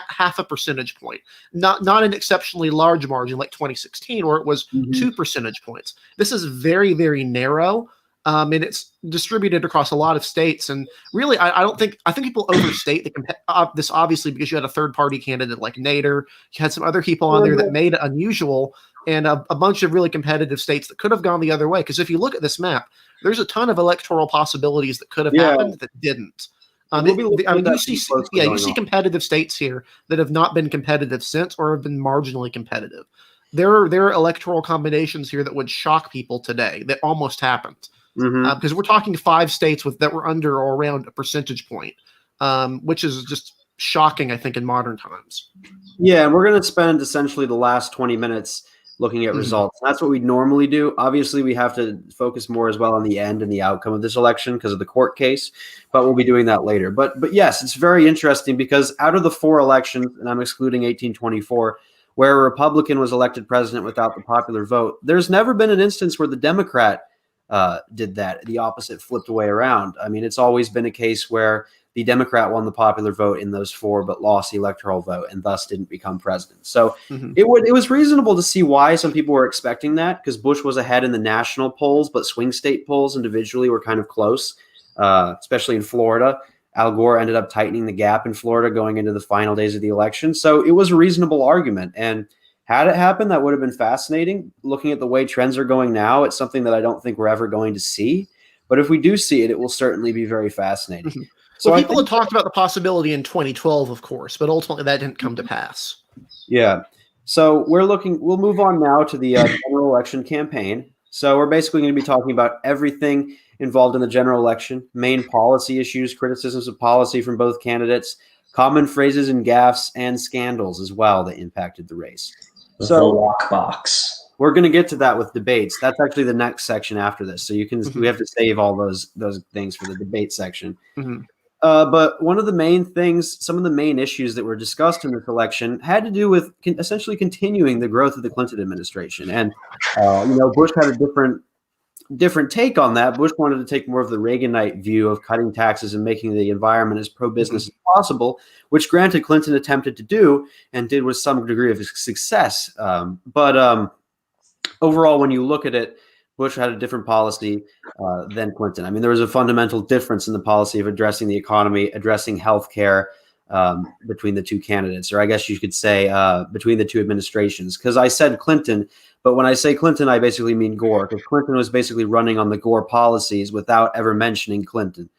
Speaker 2: half a percentage point, not an exceptionally large margin like 2016, where it was 2 percentage points. This is very, very narrow. And it's distributed across a lot of states. And really, I think people overstate this, obviously, because you had a third-party candidate like Nader. You had some other people on there that made it unusual, and a bunch of really competitive states that could have gone the other way. Because if you look at this map, there's a ton of electoral possibilities that could have happened that didn't. You see competitive states here that have not been competitive since, or have been marginally competitive. There are electoral combinations here that would shock people today that almost happened. Because we're talking 5 states that were under or around a percentage point, which is just shocking, I think, in modern times.
Speaker 1: Yeah, and we're going to spend essentially the last 20 minutes looking at results. That's what we normally do. Obviously, we have to focus more as well on the end and the outcome of this election because of the court case, but we'll be doing that later. But yes, it's very interesting because out of the 4 elections, and I'm excluding 1824, where a Republican was elected president without the popular vote, there's never been an instance where the Democrat did that. The opposite flipped way around. I mean, it's always been a case where the Democrat won the popular vote in those 4, but lost the electoral vote and thus didn't become president. So it was reasonable to see why some people were expecting that, because Bush was ahead in the national polls, but swing state polls individually were kind of close, especially in Florida. Al Gore ended up tightening the gap in Florida going into the final days of the election. So it was a reasonable argument. And had it happened, that would have been fascinating. Looking at the way trends are going now, it's something that I don't think we're ever going to see. But if we do see it, it will certainly be very fascinating.
Speaker 2: So people had talked about the possibility in 2012, of course, but ultimately that didn't come to pass.
Speaker 1: Yeah. So we'll move on now to the general election campaign. So we're basically going to be talking about everything involved in the general election, main policy issues, criticisms of policy from both candidates, common phrases and gaffes, and scandals as well that impacted the race.
Speaker 3: So the walk box.
Speaker 1: We're going to get to that with debates. That's actually the next section after this. So we have to save all those things for the debate section. But one of the main things, some of the main issues that were discussed in this election had to do with essentially continuing the growth of the Clinton administration. And, Bush had a different take on that. Bush wanted to take more of the Reaganite view of cutting taxes and making the environment as pro-business as possible, which granted Clinton attempted to do and did with some degree of success. But overall, when you look at it, Bush had a different policy than Clinton. I mean, there was a fundamental difference in the policy of addressing the economy, addressing healthcare between the 2 candidates, or I guess you could say between the 2 administrations. Because I said Clinton, but when I say Clinton, I basically mean Gore, because Clinton was basically running on the Gore policies without ever mentioning Clinton.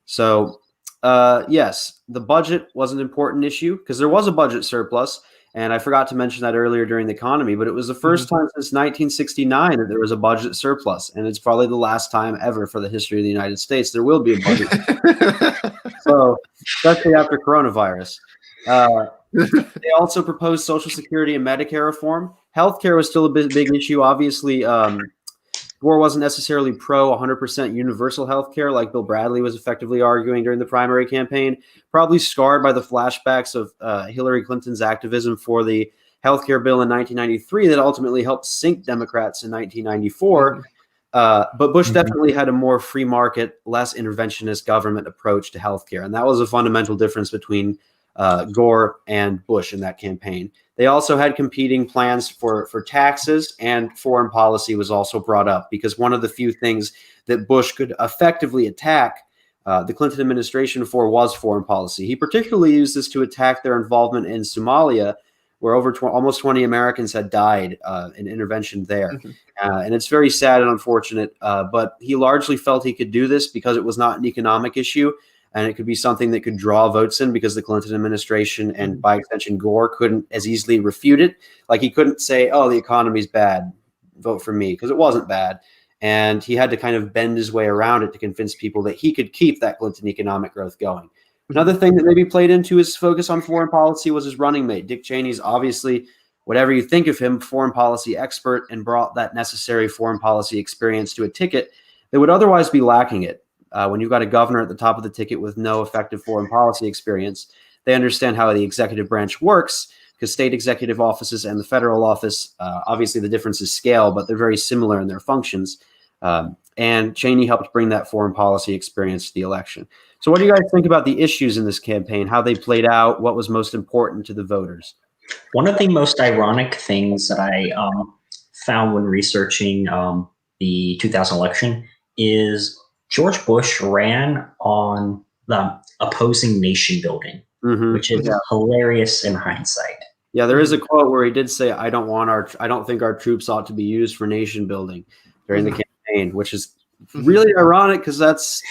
Speaker 1: So, yes, the budget was an important issue because there was a budget surplus. And I forgot to mention that earlier during the economy, but it was the first time since 1969 that there was a budget surplus. And it's probably the last time ever for the history of the United States there will be a budget. So, especially after coronavirus. They also proposed Social Security and Medicare reform. Healthcare was still a big issue. Obviously, Gore wasn't necessarily pro 100% universal healthcare like Bill Bradley was effectively arguing during the primary campaign, probably scarred by the flashbacks of Hillary Clinton's activism for the healthcare bill in 1993 that ultimately helped sink Democrats in 1994. But Bush definitely had a more free market, less interventionist government approach to healthcare. And that was a fundamental difference between Gore and Bush in that campaign. They also had competing plans for taxes, and foreign policy was also brought up because one of the few things that Bush could effectively attack the Clinton administration for was foreign policy. He particularly used this to attack their involvement in Somalia, where almost 20 Americans had died in intervention there. And it's very sad and unfortunate, but he largely felt he could do this because it was not an economic issue. And it could be something that could draw votes in because the Clinton administration and by extension Gore couldn't as easily refute it. Like he couldn't say, oh, the economy's bad, vote for me, because it wasn't bad. And he had to kind of bend his way around it to convince people that he could keep that Clinton economic growth going. Another thing that maybe played into his focus on foreign policy was his running mate. Dick Cheney's obviously, whatever you think of him, foreign policy expert, and brought that necessary foreign policy experience to a ticket that would otherwise be lacking it. When you've got a governor at the top of the ticket with no effective foreign policy experience, They understand how the executive branch works, because state executive offices and the federal office, obviously the difference is scale, but they're very similar in their functions. And Cheney helped bring that foreign policy experience to the election. So what do you guys think about the issues in this campaign, how they played out, what was most important to the voters?
Speaker 3: One of the most ironic things that I found when researching the 2000 election is George Bush ran on the opposing nation building, which is hilarious in hindsight.
Speaker 1: Yeah, there is a quote where he did say, I don't think our troops ought to be used for nation building during the campaign, which is really ironic because that's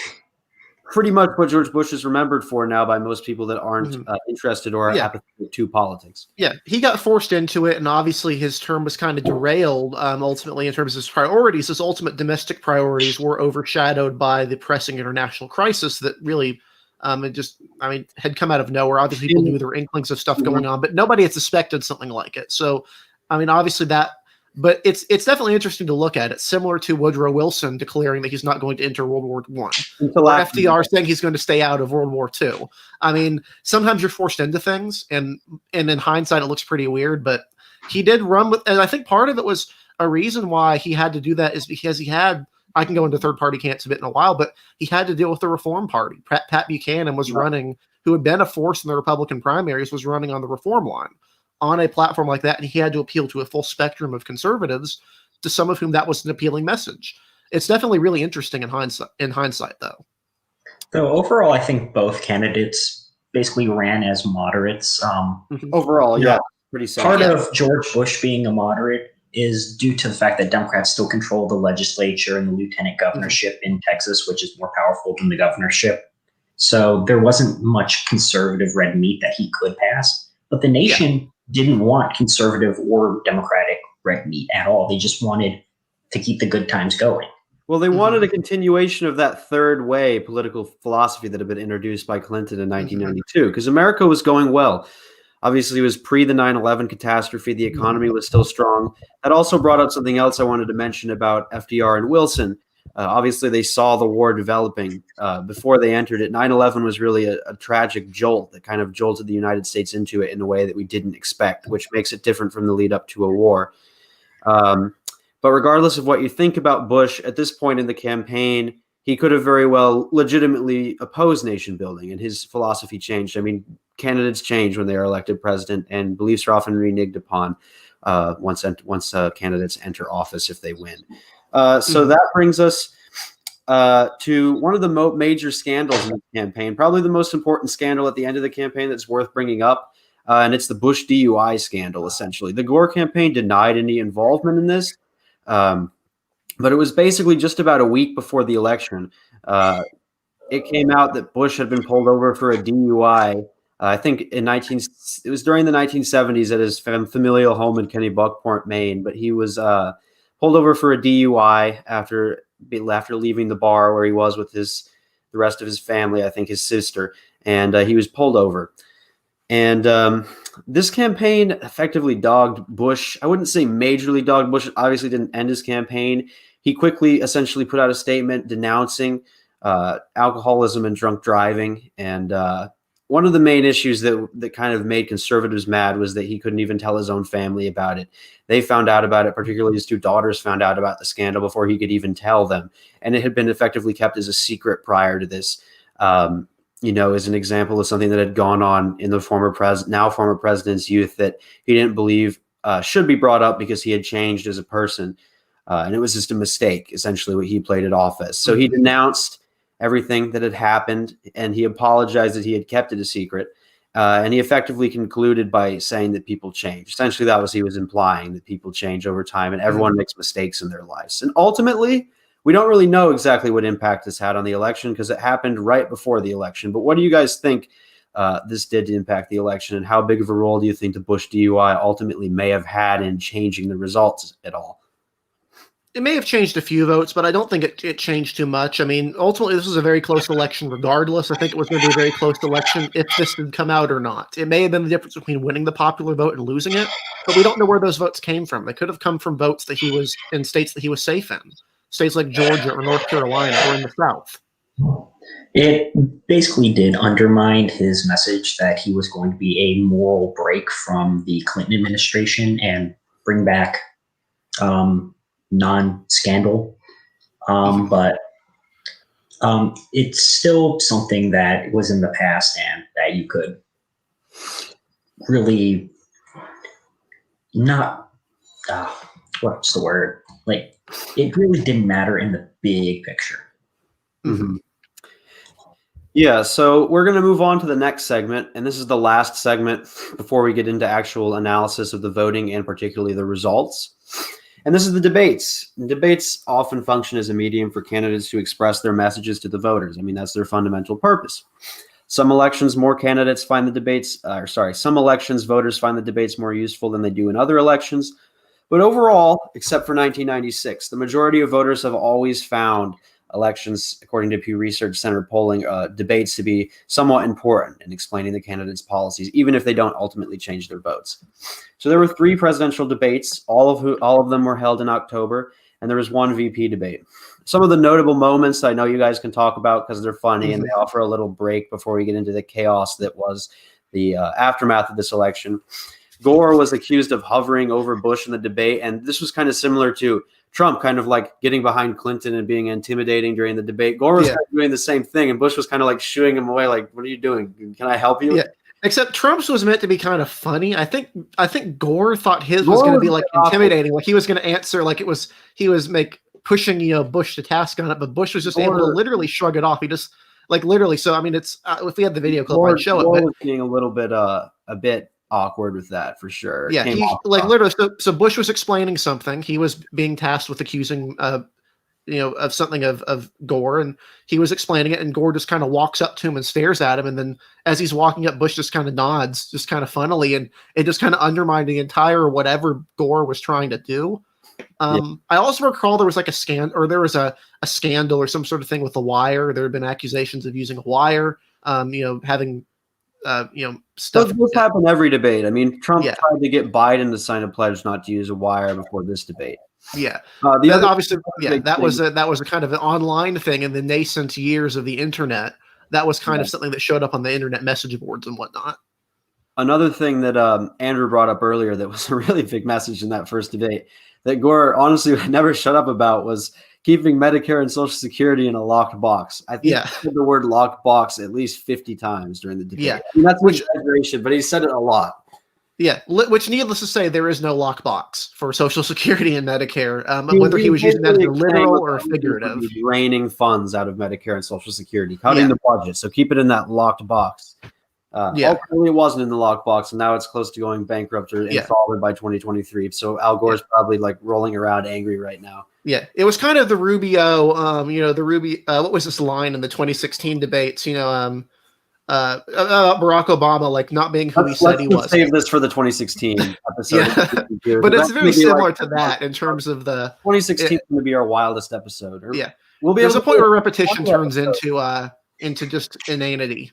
Speaker 1: pretty much what George Bush is remembered for now by most people that aren't interested or apathetic to politics.
Speaker 2: Yeah, he got forced into it, and obviously his term was kind of derailed ultimately in terms of his priorities. His ultimate domestic priorities were overshadowed by the pressing international crisis that really had come out of nowhere. Obviously, people knew there were inklings of stuff going on, but nobody had suspected something like it. So, I mean, obviously that, but it's definitely interesting to look at. It's similar to Woodrow Wilson declaring that he's not going to enter World War I, or FDR saying he's going to stay out of World War II. I mean, sometimes you're forced into things, and in hindsight, it looks pretty weird, but he did run with, and I think part of it was a reason why he had to do that is because he had, I can go into third-party candidates a bit in a while, but he had to deal with the Reform Party. Pat Buchanan was running, who had been a force in the Republican primaries, was running on the Reform line on a platform like that, and he had to appeal to a full spectrum of conservatives, to some of whom that was an appealing message. It's definitely really interesting in hindsight, though.
Speaker 3: So overall, I think both candidates basically ran as moderates.
Speaker 1: Overall, pretty sad.
Speaker 3: Part of George Bush being a moderate is due to the fact that Democrats still control the legislature and the lieutenant governorship in Texas, which is more powerful than the governorship. So there wasn't much conservative red meat that he could pass. But the nation didn't want conservative or Democratic red meat at all. They just wanted to keep the good times going.
Speaker 1: Well, they wanted a continuation of that third way political philosophy that had been introduced by Clinton in 1992, because America was going well. Obviously, it was pre the 9/11 catastrophe. The economy was still strong. That also brought up something else I wanted to mention about FDR and Wilson. Obviously, they saw the war developing before they entered it. 9/11 was really a tragic jolt that kind of jolted the United States into it in a way that we didn't expect, which makes it different from the lead up to a war. But regardless of what you think about Bush, at this point in the campaign, he could have very well legitimately opposed nation building, and his philosophy changed. I mean, candidates change when they are elected president, and beliefs are often reneged upon once candidates enter office if they win. So that brings us to one of the major scandals in the campaign, probably the most important scandal at the end of the campaign that's worth bringing up, and it's the Bush DUI scandal, essentially. The Gore campaign denied any involvement in this, but it was basically just about a week before the election. It came out that Bush had been pulled over for a DUI. I think it was during the 1970s at his familial home in Kennebunkport, Maine, but he was pulled over for a DUI after leaving the bar where he was with the rest of his family, I think his sister, and he was pulled over. And this campaign effectively dogged Bush. I wouldn't say majorly dogged Bush. It obviously didn't end his campaign. He quickly essentially put out a statement denouncing alcoholism and drunk driving. And one of the main issues that kind of made conservatives mad was that he couldn't even tell his own family about it. They found out about it, particularly his two daughters found out about the scandal before he could even tell them. And it had been effectively kept as a secret prior to this. As an example of something that had gone on in the former president's youth that he didn't believe should be brought up because he had changed as a person. And it was just a mistake, essentially, what he played it off as. So he denounced everything that had happened, and he apologized that he had kept it a secret. And he effectively concluded by saying that people change. Essentially, that was he was implying that people change over time and everyone makes mistakes in their lives. And ultimately, we don't really know exactly what impact this had on the election because it happened right before the election. But what do you guys think this did to impact the election, and how big of a role do you think the Bush DUI ultimately may have had in changing the results at all?
Speaker 2: It may have changed a few votes, but I don't think it changed too much. I mean, ultimately, this was a very close election regardless. I think it was going to be a very close election if this had come out or not. It may have been the difference between winning the popular vote and losing it, but we don't know where those votes came from. They could have come from votes that he was in states that he was safe in, states like Georgia or North Carolina or in the South.
Speaker 3: It basically did undermine his message that he was going to be a moral break from the Clinton administration and bring back non-scandal. But it's still something that was in the past and that you could really not, what's the word? Like, it really didn't matter in the big picture.
Speaker 1: Mm-hmm. Yeah, so we're going to move on to the next segment, and this is the last segment before we get into actual analysis of the voting and particularly the results. And this is the debates. Debates often function as a medium for candidates to express their messages to the voters. I mean, that's their fundamental purpose. Some elections, some elections, voters find the debates more useful than they do in other elections. But overall, except for 1996, the majority of voters have always found elections, according to Pew Research Center polling, debates to be somewhat important in explaining the candidates' policies, even if they don't ultimately change their votes. So there were 3 presidential debates, all of them were held in October, and there was 1 VP debate. Some of the notable moments I know you guys can talk about because they're funny and they offer a little break before we get into the chaos that was the aftermath of this election. Gore was accused of hovering over Bush in the debate, and this was kind of similar to Trump kind of like getting behind Clinton and being intimidating during the debate. Gore was kind of doing the same thing, and Bush was kind of like shooing him away, like, what are you doing? Can I help you?
Speaker 2: Yeah. Except Trump's was meant to be kind of funny. I think Gore thought his was going to be like intimidating. Like he was going to answer like he was pushing Bush to task on it, but Bush was just able to literally shrug it off. He just literally. So I mean, it's if we had the video clip, I'd show it.
Speaker 1: Gore was being a little bit a bit awkward with that for sure.
Speaker 2: Yeah, he literally. So Bush was explaining something. He was being tasked with accusing of something of Gore, and he was explaining it, and Gore just kind of walks up to him and stares at him, and then as he's walking up, Bush just kind of nods, just kind of funnily, and it just kind of undermined the entire whatever Gore was trying to do. I also recall there was like a scandal or some sort of thing with the wire. There had been accusations of using a wire, having stuff.
Speaker 1: Those happen every debate. I mean, Trump tried to get Biden to sign a pledge not to use a wire before this debate.
Speaker 2: Yeah, that was a kind of an online thing in the nascent years of the internet. That was kind of something that showed up on the internet message boards and whatnot.
Speaker 1: Another thing that Andrew brought up earlier that was a really big message in that first debate that Gore honestly never shut up about was keeping Medicare and Social Security in a locked box. I think he said the word locked box at least 50 times during the debate.
Speaker 2: Yeah.
Speaker 1: I mean, that's an exaggeration, but he said it a lot.
Speaker 2: Yeah, which needless to say, there is no lockbox for Social Security and Medicare, whether he was using that as a literal or figurative.
Speaker 1: Draining funds out of Medicare and Social Security, cutting the budget. So keep it in that locked box. Ultimately, it wasn't in the lockbox, and now it's close to going bankrupt or insolvent by 2023. So Al Gore's probably like rolling around angry right now.
Speaker 2: Yeah, it was kind of the Rubio, what was this line in the 2016 debates? Barack Obama like not being who he said he was.
Speaker 1: Save this for the 2016 episode.
Speaker 2: Yeah, but it's very similar to that in terms of the
Speaker 1: 2016 is going to be our wildest episode.
Speaker 2: There's a point where repetition turns into just inanity.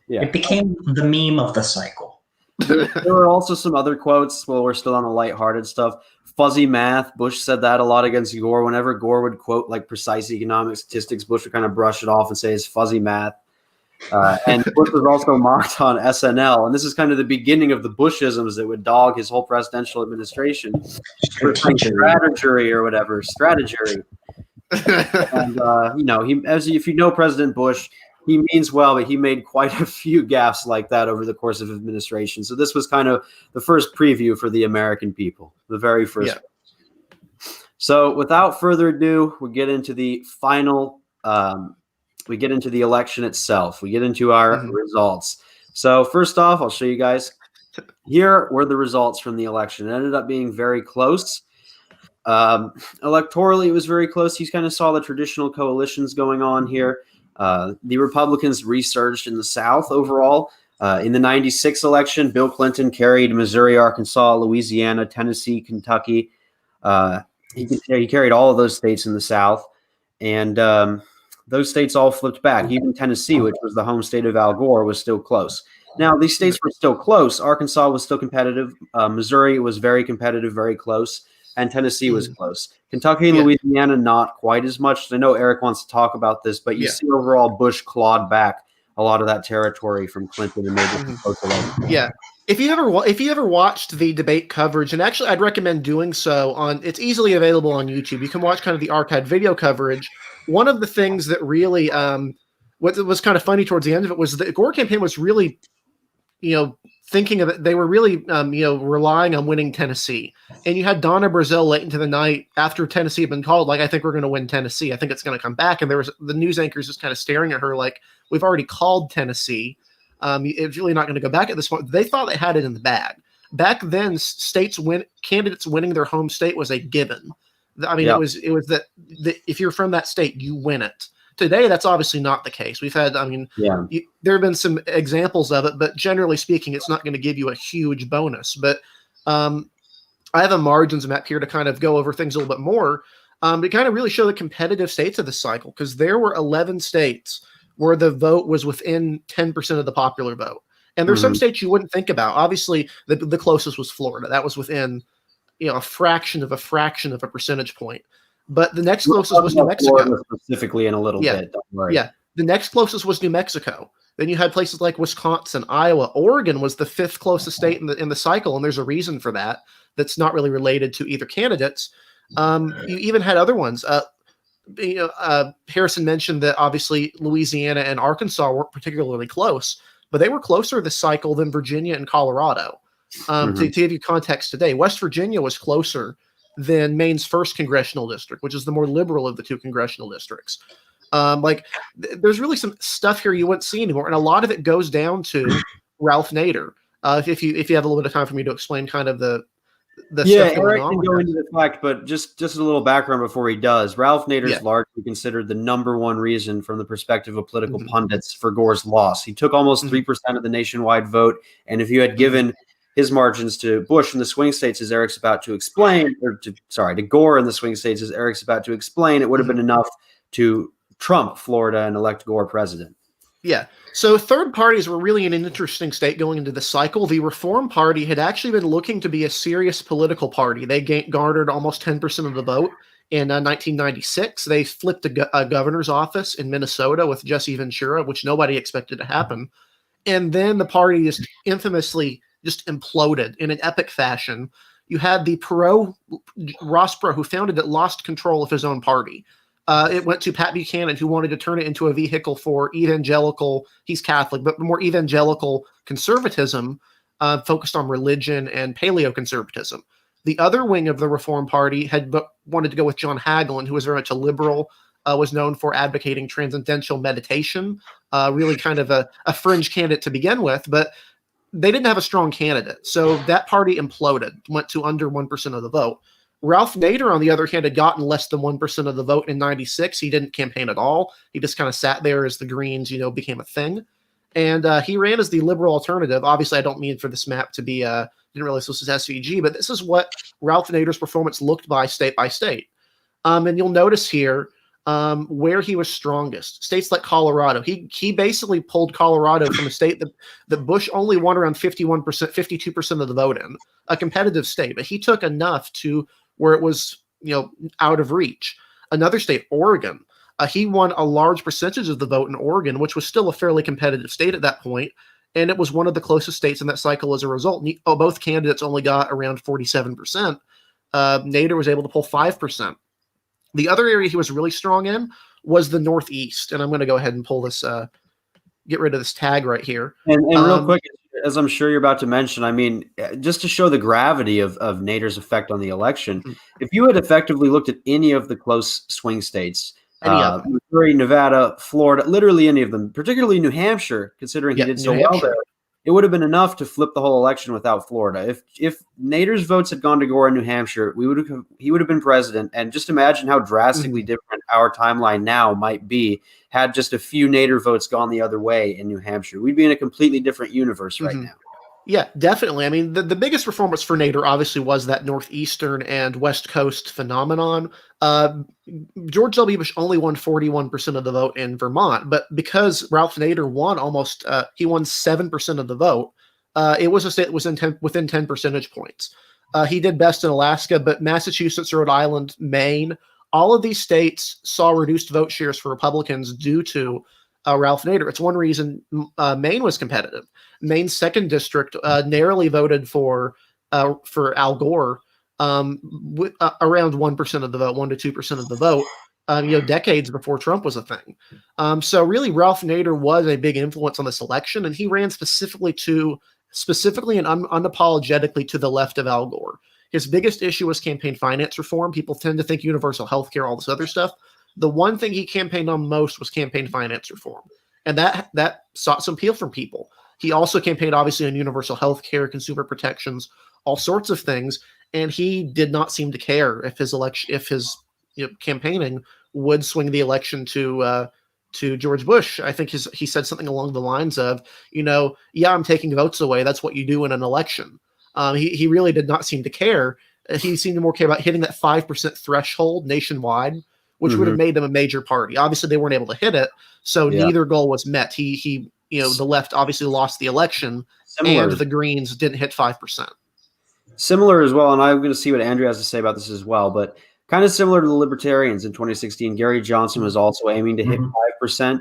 Speaker 3: Yeah, it became the meme of the cycle.
Speaker 1: There were also some other quotes. Well, we're still on the lighthearted stuff. Fuzzy math. Bush said that a lot against Gore. Whenever Gore would quote like precise economic statistics, Bush would kind of brush it off and say it's fuzzy math. And Bush was also mocked on SNL, and this is kind of the beginning of the Bushisms that would dog his whole presidential administration. Strategy or whatever, strategy. And if you know President Bush, he means well, but he made quite a few gaffes like that over the course of administration. So this was kind of the first preview for the American people, the very first. So without further ado, we get into the final. We get into the election itself. We get into our results. So first off, I'll show you guys. Here were the results from the election. It ended up being very close. Electorally, it was very close. You kind of saw the traditional coalitions going on here. The Republicans resurged in the South overall. In the 96 election, Bill Clinton carried Missouri, Arkansas, Louisiana, Tennessee, Kentucky. He carried all of those states in the South. And those states all flipped back. Even Tennessee, which was the home state of Al Gore, was still close. Now, these states were still close. Arkansas was still competitive. Missouri was very competitive, very close. and Tennessee was close. Kentucky and
Speaker 2: Yeah.
Speaker 1: Louisiana, not quite as much. I know Eric wants to talk about this, but you see overall Bush clawed back a lot of that territory from Clinton and made it close election.
Speaker 2: Yeah. If you ever watched the debate coverage, and actually I'd recommend doing so it's easily available on YouTube. You can watch kind of the archived video coverage. One of the things that really what was kind of funny towards the end of it was the Gore campaign was really, thinking of it, they were really, relying on winning Tennessee. And you had Donna Brazile late into the night after Tennessee had been called, like, I think we're going to win Tennessee. I think it's going to come back. And there was the news anchors just kind of staring at her like, we've already called Tennessee. It's really not going to go back at this point. They thought they had it in the bag. Back then, candidates winning their home state was a given. I mean, it was that if you're from that state, you win it. Today, that's obviously not the case. We've had, there have been some examples of it, but generally speaking, it's not going to give you a huge bonus. But I have a margins map here to kind of go over things a little bit more to kind of really show the competitive states of this cycle, because there were 11 states where the vote was within 10% of the popular vote. And there's some states you wouldn't think about. Obviously, the closest was Florida. That was within a fraction of a percentage point. But the next closest was New Mexico.
Speaker 1: Florida specifically in a little bit. Don't worry.
Speaker 2: Yeah. The next closest was New Mexico. Then you had places like Wisconsin, Iowa. Oregon was the 5th closest state in the cycle, and there's a reason for that. That's not really related to either candidates. You even had other ones. Harrison mentioned that obviously Louisiana and Arkansas weren't particularly close, but they were closer this cycle than Virginia and Colorado. To give you context today, West Virginia was closer than Maine's 1st congressional district, which is the more liberal of the 2 congressional districts. There's really some stuff here you wouldn't see anymore, and a lot of it goes down to Ralph Nader. If you have a little bit of time for me to explain kind of the stuff going
Speaker 1: Eric
Speaker 2: on.
Speaker 1: can go into the fact, but just a little background before he does. Ralph Nader is largely considered the number one reason from the perspective of political pundits for Gore's loss. He took almost 3% of the nationwide vote, and if you had given his margins to Bush in the swing states, as Eric's about to explain, to Gore in the swing states, as Eric's about to explain, it would have been enough to trump Florida and elect Gore president.
Speaker 2: Yeah. So third parties were really in an interesting state going into the cycle. The Reform Party had actually been looking to be a serious political party. They garnered almost 10% of the vote in 1996. They flipped a governor's office in Minnesota with Jesse Ventura, which nobody expected to happen. And then the party just infamously just imploded in an epic fashion. You had the Ross Perot, who founded it, lost control of his own party. It went to Pat Buchanan, who wanted to turn it into a vehicle for evangelical, he's Catholic, but more evangelical conservatism focused on religion and paleoconservatism. The other wing of the Reform Party had wanted to go with John Hagelin, who was very much a liberal, was known for advocating transcendental meditation, really kind of a fringe candidate to begin with, but they didn't have a strong candidate. So that party imploded, went to under 1% of the vote. Ralph Nader, on the other hand, had gotten less than 1% of the vote in 96. He didn't campaign at all. He just kind of sat there as the Greens, became a thing. And he ran as the liberal alternative. Obviously, I don't mean for this map to be, didn't realize this was SVG, but this is what Ralph Nader's performance looked by state. And you'll notice here where he was strongest. States like Colorado. He basically pulled Colorado from a state that Bush only won around 51%, 52% of the vote in, a competitive state, but he took enough to where it was, out of reach. Another state, Oregon, he won a large percentage of the vote in Oregon, which was still a fairly competitive state at that point, and it was one of the closest states in that cycle as a result. Both candidates only got around 47%. Nader was able to pull 5%. The other area he was really strong in was the Northeast, and I'm going to go ahead and pull this, get rid of this tag right here.
Speaker 1: And real quick, as I'm sure you're about to mention, I mean, just to show the gravity of Nader's effect on the election, if you had effectively looked at any of the close swing states, Missouri, Nevada, Florida, literally any of them, particularly New Hampshire, considering he did so well there, it would have been enough to flip the whole election without Florida. If Nader's votes had gone to Gore in New Hampshire, he would have been president. And just imagine how drastically different our timeline now might be had just a few Nader votes gone the other way in New Hampshire. We'd be in a completely different universe right now.
Speaker 2: Yeah, definitely. I mean, the biggest performance for Nader obviously was that Northeastern and West Coast phenomenon. George W. Bush only won 41% of the vote in Vermont, but because Ralph Nader won he won 7% of the vote, it was a state that was within 10 percentage points. He did best in Alaska, but Massachusetts, Rhode Island, Maine, all of these states saw reduced vote shares for Republicans due to Ralph Nader. It's one reason Maine was competitive. Maine's second district narrowly voted for Al Gore, around 1% of the vote, 1 to 2% of the vote. Decades before Trump was a thing. So really, Ralph Nader was a big influence on this election, and he ran specifically and unapologetically to the left of Al Gore. His biggest issue was campaign finance reform. People tend to think universal health care, all this other stuff. The one thing he campaigned on most was campaign finance reform, and that sought some appeal from people. He also campaigned, obviously, on universal health care, consumer protections, all sorts of things, and he did not seem to care if his campaigning would swing the election to George Bush. I think he said something along the lines of, yeah, I'm taking votes away. That's what you do in an election. He really did not seem to care. He seemed to more care about hitting that 5% threshold nationwide, which would have made them a major party. Obviously, they weren't able to hit it, so neither goal was met. The left obviously lost the election, and the Greens didn't hit 5%.
Speaker 1: Similar as well, and I'm going to see what Andrew has to say about this as well, but kind of similar to the Libertarians in 2016, Gary Johnson was also aiming to hit 5%.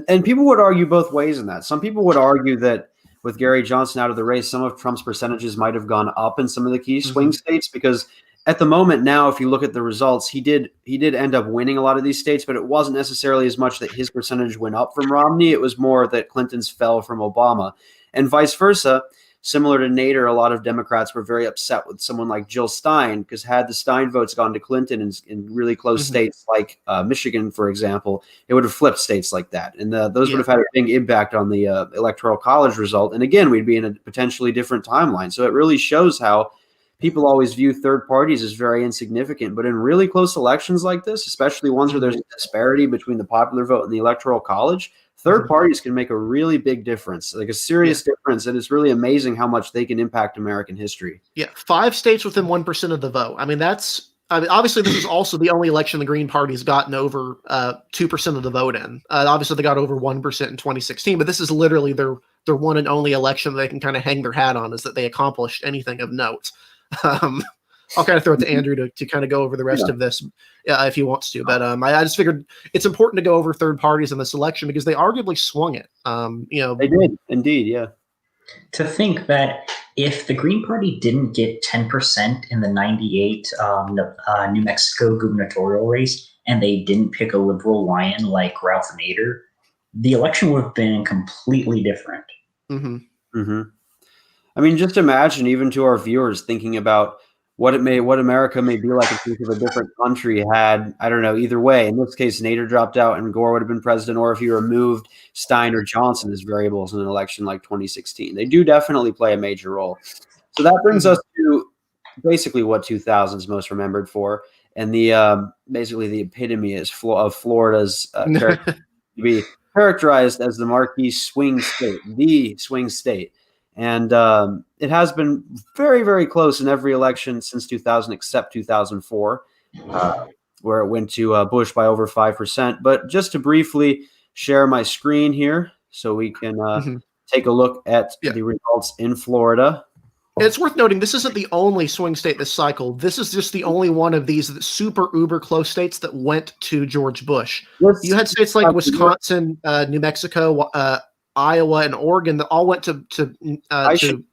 Speaker 1: And people would argue both ways in that. Some people would argue that with Gary Johnson out of the race, some of Trump's percentages might have gone up in some of the key swing states, because at the moment now, if you look at the results, he did end up winning a lot of these states, but it wasn't necessarily as much that his percentage went up from Romney. It was more that Clinton's fell from Obama, and vice versa. Similar to Nader, a lot of Democrats were very upset with someone like Jill Stein, because had the Stein votes gone to Clinton in really close states like Michigan, for example, it would have flipped states like that. And those would have had a big impact on the electoral college result. And again, we'd be in a potentially different timeline. So it really shows how people always view third parties as very insignificant. But in really close elections like this, especially ones where there's a disparity between the popular vote and the electoral college, third parties can make a really big difference, like a serious difference. And it's really amazing how much they can impact American history.
Speaker 2: Yeah. 5 states within 1% of the vote. Obviously, this is also the only election the Green Party's gotten over 2% of the vote in. Obviously, they got over 1% in 2016, but this is literally their one and only election that they can kind of hang their hat on, is that they accomplished anything of note. I'll kind of throw it to Andrew to kind of go over the rest of this if he wants to. But I just figured it's important to go over third parties in this election because they arguably swung it.
Speaker 1: They did indeed, yeah.
Speaker 3: To think that if the Green Party didn't get 10% in the 98 New Mexico gubernatorial race, and they didn't pick a liberal lion like Ralph Nader, the election would have been completely different.
Speaker 1: I mean, just imagine, even to our viewers, thinking about what America may be like if we of a different country had, I don't know, either way. In this case, Nader dropped out and Gore would have been president, or if you removed Stein or Johnson as variables in an election like 2016. They do definitely play a major role. So that brings us to basically what 2000 is most remembered for, and basically the epitome of Florida's to be characterized as the marquee swing state, the swing state. And it has been very, very close in every election since 2000, except 2004, where it went to Bush by over 5%. But just to briefly share my screen here so we can take a look at the results in Florida.
Speaker 2: It's worth noting this isn't the only swing state this cycle. This is just the only one of these super uber close states that went to George Bush. You had states like Wisconsin, New Mexico, Iowa, and Oregon that all went to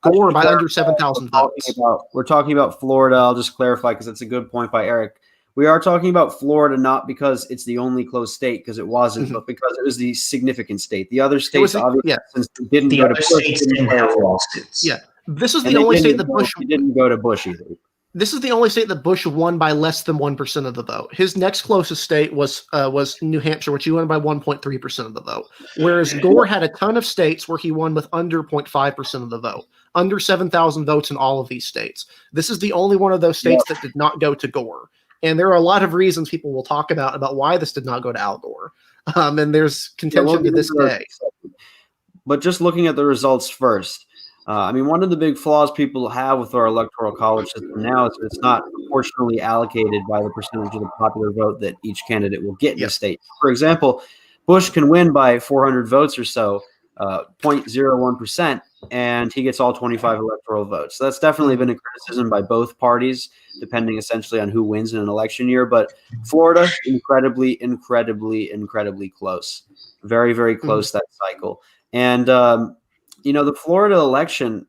Speaker 2: Gore by under 7,000 votes.
Speaker 1: We're talking about Florida. I'll just clarify because that's a good point by Eric. We are talking about Florida not because it's the only close state, because it wasn't, but because it was the significant state. The other states didn't go to Bush.
Speaker 3: Didn't have lawsuits.
Speaker 2: Yeah, this is the only state that Bush
Speaker 1: didn't go to Bush either.
Speaker 2: This is the only state that Bush won by less than 1% of the vote. His next closest state was New Hampshire, which he won by 1.3% of the vote. Whereas Gore had a ton of states where he won with under 0.5% of the vote, under 7,000 votes in all of these states. This is the only one of those states that did not go to Gore. And there are a lot of reasons people will talk about why this did not go to Al Gore. And there's contention to this day.
Speaker 1: But just looking at the results first, one of the big flaws people have with our electoral college system now is that it's not proportionally allocated by the percentage of the popular vote that each candidate will get in the state. For example, Bush can win by 400 votes or so, 0.01%, and he gets all 25 electoral votes. So that's definitely been a criticism by both parties, depending essentially on who wins in an election year. But Florida, incredibly close. Very, very close that cycle. And, the Florida election,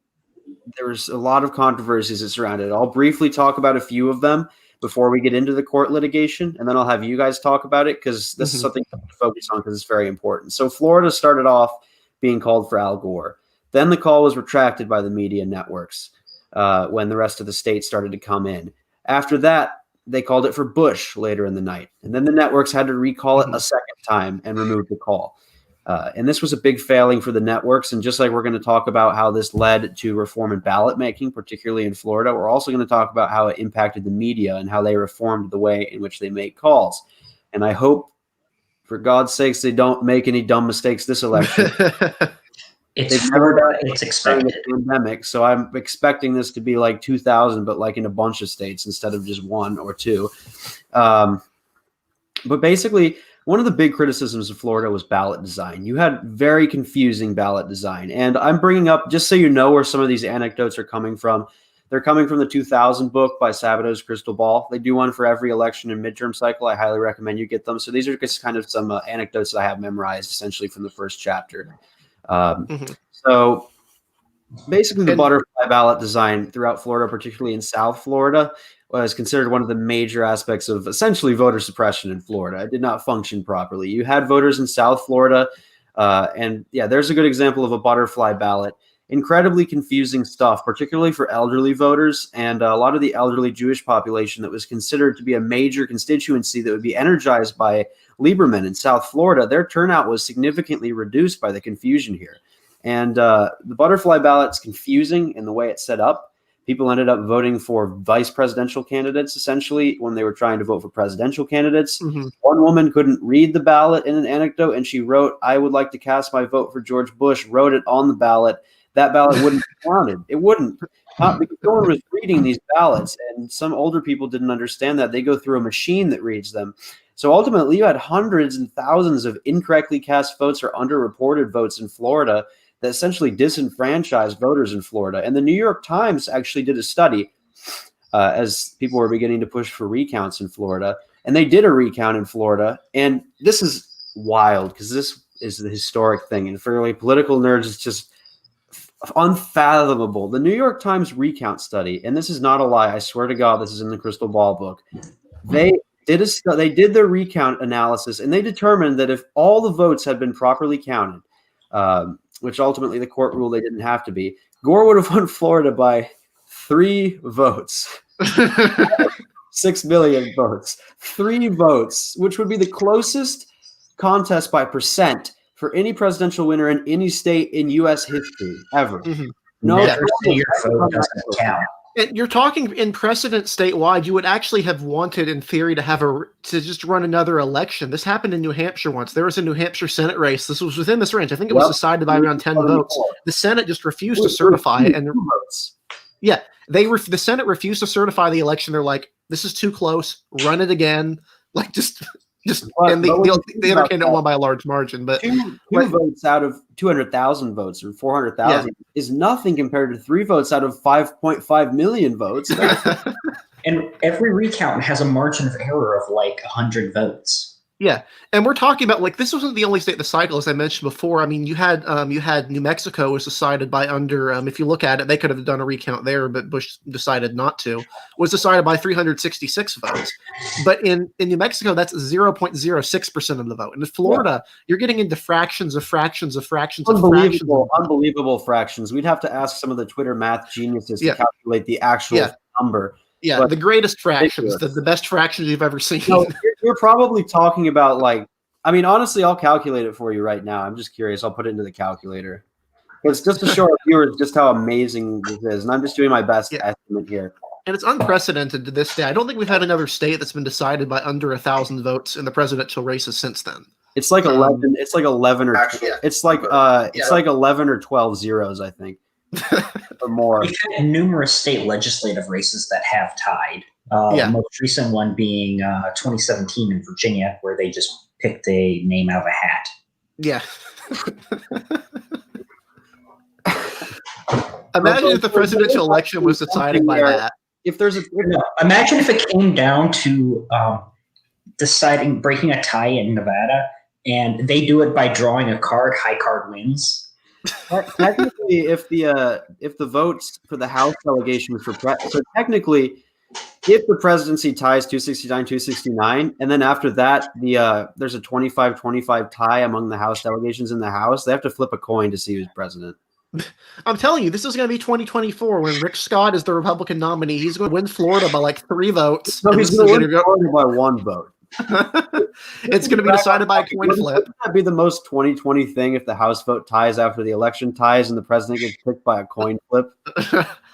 Speaker 1: there's a lot of controversies that surround it. I'll briefly talk about a few of them before we get into the court litigation, and then I'll have you guys talk about it because this is something to focus on because it's very important. So Florida started off being called for Al Gore. Then the call was retracted by the media networks when the rest of the states started to come in. After that, they called it for Bush later in the night. And then the networks had to recall it a second time and remove the call. And this was a big failing for the networks. And just like we're going to talk about how this led to reform in ballot making, particularly in Florida, we're also going to talk about how it impacted the media and how they reformed the way in which they make calls. And I hope, for God's sakes, they don't make any dumb mistakes this election.
Speaker 3: It's Florida, it's expected.
Speaker 1: Pandemic, so I'm expecting this to be like 2000, but like in a bunch of states instead of just one or two. But basically, one of the big criticisms of Florida was ballot design. You had very confusing ballot design. And I'm bringing up, just so you know where some of these anecdotes are coming from, they're coming from the 2000 book by Sabato's Crystal Ball. They do one for every election and midterm cycle. I highly recommend you get them. So these are just kind of some anecdotes that I have memorized essentially from the first chapter. So basically the butterfly ballot design throughout Florida, particularly in South Florida, was considered one of the major aspects of essentially voter suppression in Florida. It did not function properly. You had voters in South Florida, and yeah, there's a good example of a butterfly ballot. Incredibly confusing stuff, particularly for elderly voters and a lot of the elderly Jewish population that was considered to be a major constituency that would be energized by Lieberman in South Florida. Their turnout was significantly reduced by the confusion here. And the butterfly ballot's confusing in the way it's set up. People ended up voting for vice presidential candidates, essentially, when they were trying to vote for presidential candidates. One woman couldn't read the ballot in an anecdote, and she wrote, "I would like to cast my vote for George Bush," wrote it on the ballot. That ballot wouldn't be counted. It wouldn't. Because no one was reading these ballots, and some older people didn't understand that. They go through a machine that reads them. So ultimately, you had hundreds and thousands of incorrectly cast votes or underreported votes in Florida that essentially disenfranchised voters in Florida. And the New York Times actually did a study as people were beginning to push for recounts in Florida. And they did a recount in Florida. And this is wild because this is the historic thing. And for like political nerds, it's just unfathomable. The New York Times recount study, and this is not a lie, I swear to God, this is in the Crystal Ball book. They did their recount analysis, and they determined that if all the votes had been properly counted, which ultimately the court ruled they didn't have to be, Gore would have won Florida by 3 votes. 6 million votes. 3 votes, which would be the closest contest by percent for any presidential winner in any state in U.S. history ever. No,
Speaker 3: never say your vote doesn't count.
Speaker 2: And you're talking in precedent statewide. You would actually have wanted, in theory, to just run another election. This happened in New Hampshire once. There was a New Hampshire Senate race. This was within this range. I think it was decided by around 10 votes. The Senate just refused to certify it, and yeah, the Senate refused to certify the election. They're like, "This is too close. Run it again." Like just. And the other candidate won by a large margin, but
Speaker 1: two votes out of 200,000 votes or 400,000 is nothing compared to 3 votes out of 5.5 million votes.
Speaker 3: And every recount has a margin of error of like 100 votes.
Speaker 2: Yeah, and we're talking about, like, this wasn't the only state in the cycle, as I mentioned before. I mean, you had New Mexico was decided by if you look at it, they could have done a recount there, but Bush decided not to. Was decided by 366 votes, but in New Mexico, that's 0.06% of the vote. And in Florida, you're getting into fractions of fractions of fractions of fractions.
Speaker 1: Unbelievable fractions. We'd have to ask some of the Twitter math geniuses to calculate the actual number.
Speaker 2: Yeah, but the greatest fractions, the best fractions you've ever seen.
Speaker 1: No, you're probably talking about, like, I mean, honestly, I'll calculate it for you right now. I'm just curious. I'll put it into the calculator. It's just to show our viewers just how amazing this is. And I'm just doing my best estimate here.
Speaker 2: And it's unprecedented to this day. I don't think we've had another state that's been decided by under 1,000 votes in the presidential races since then.
Speaker 1: It's like 11. It's like 11 or it's like 11 or 12 zeros, I think. Or more.
Speaker 3: We've had numerous state legislative races that have tied. The most recent one being 2017 in Virginia, where they just picked a name out of a hat.
Speaker 2: Yeah. Imagine if the presidential election was decided by that.
Speaker 1: If there's a
Speaker 3: imagine if it came down to deciding breaking a tie in Nevada, and they do it by drawing a card. High card wins.
Speaker 1: Technically, if the votes for the House delegation was for so technically, if the presidency ties 269, and then after that there's a 25-25 tie among the House delegations in the House, they have to flip a coin to see who's president.
Speaker 2: I'm telling you, this is going to be 2024 when Rick Scott is the Republican nominee. He's going to win Florida by like 3 votes.
Speaker 1: No, he's going to win Florida by 1 vote.
Speaker 2: It's going to be decided by a coin flip.
Speaker 1: Wouldn't that be the most 2020 thing if the House vote ties after the election ties and the president gets picked by a coin flip?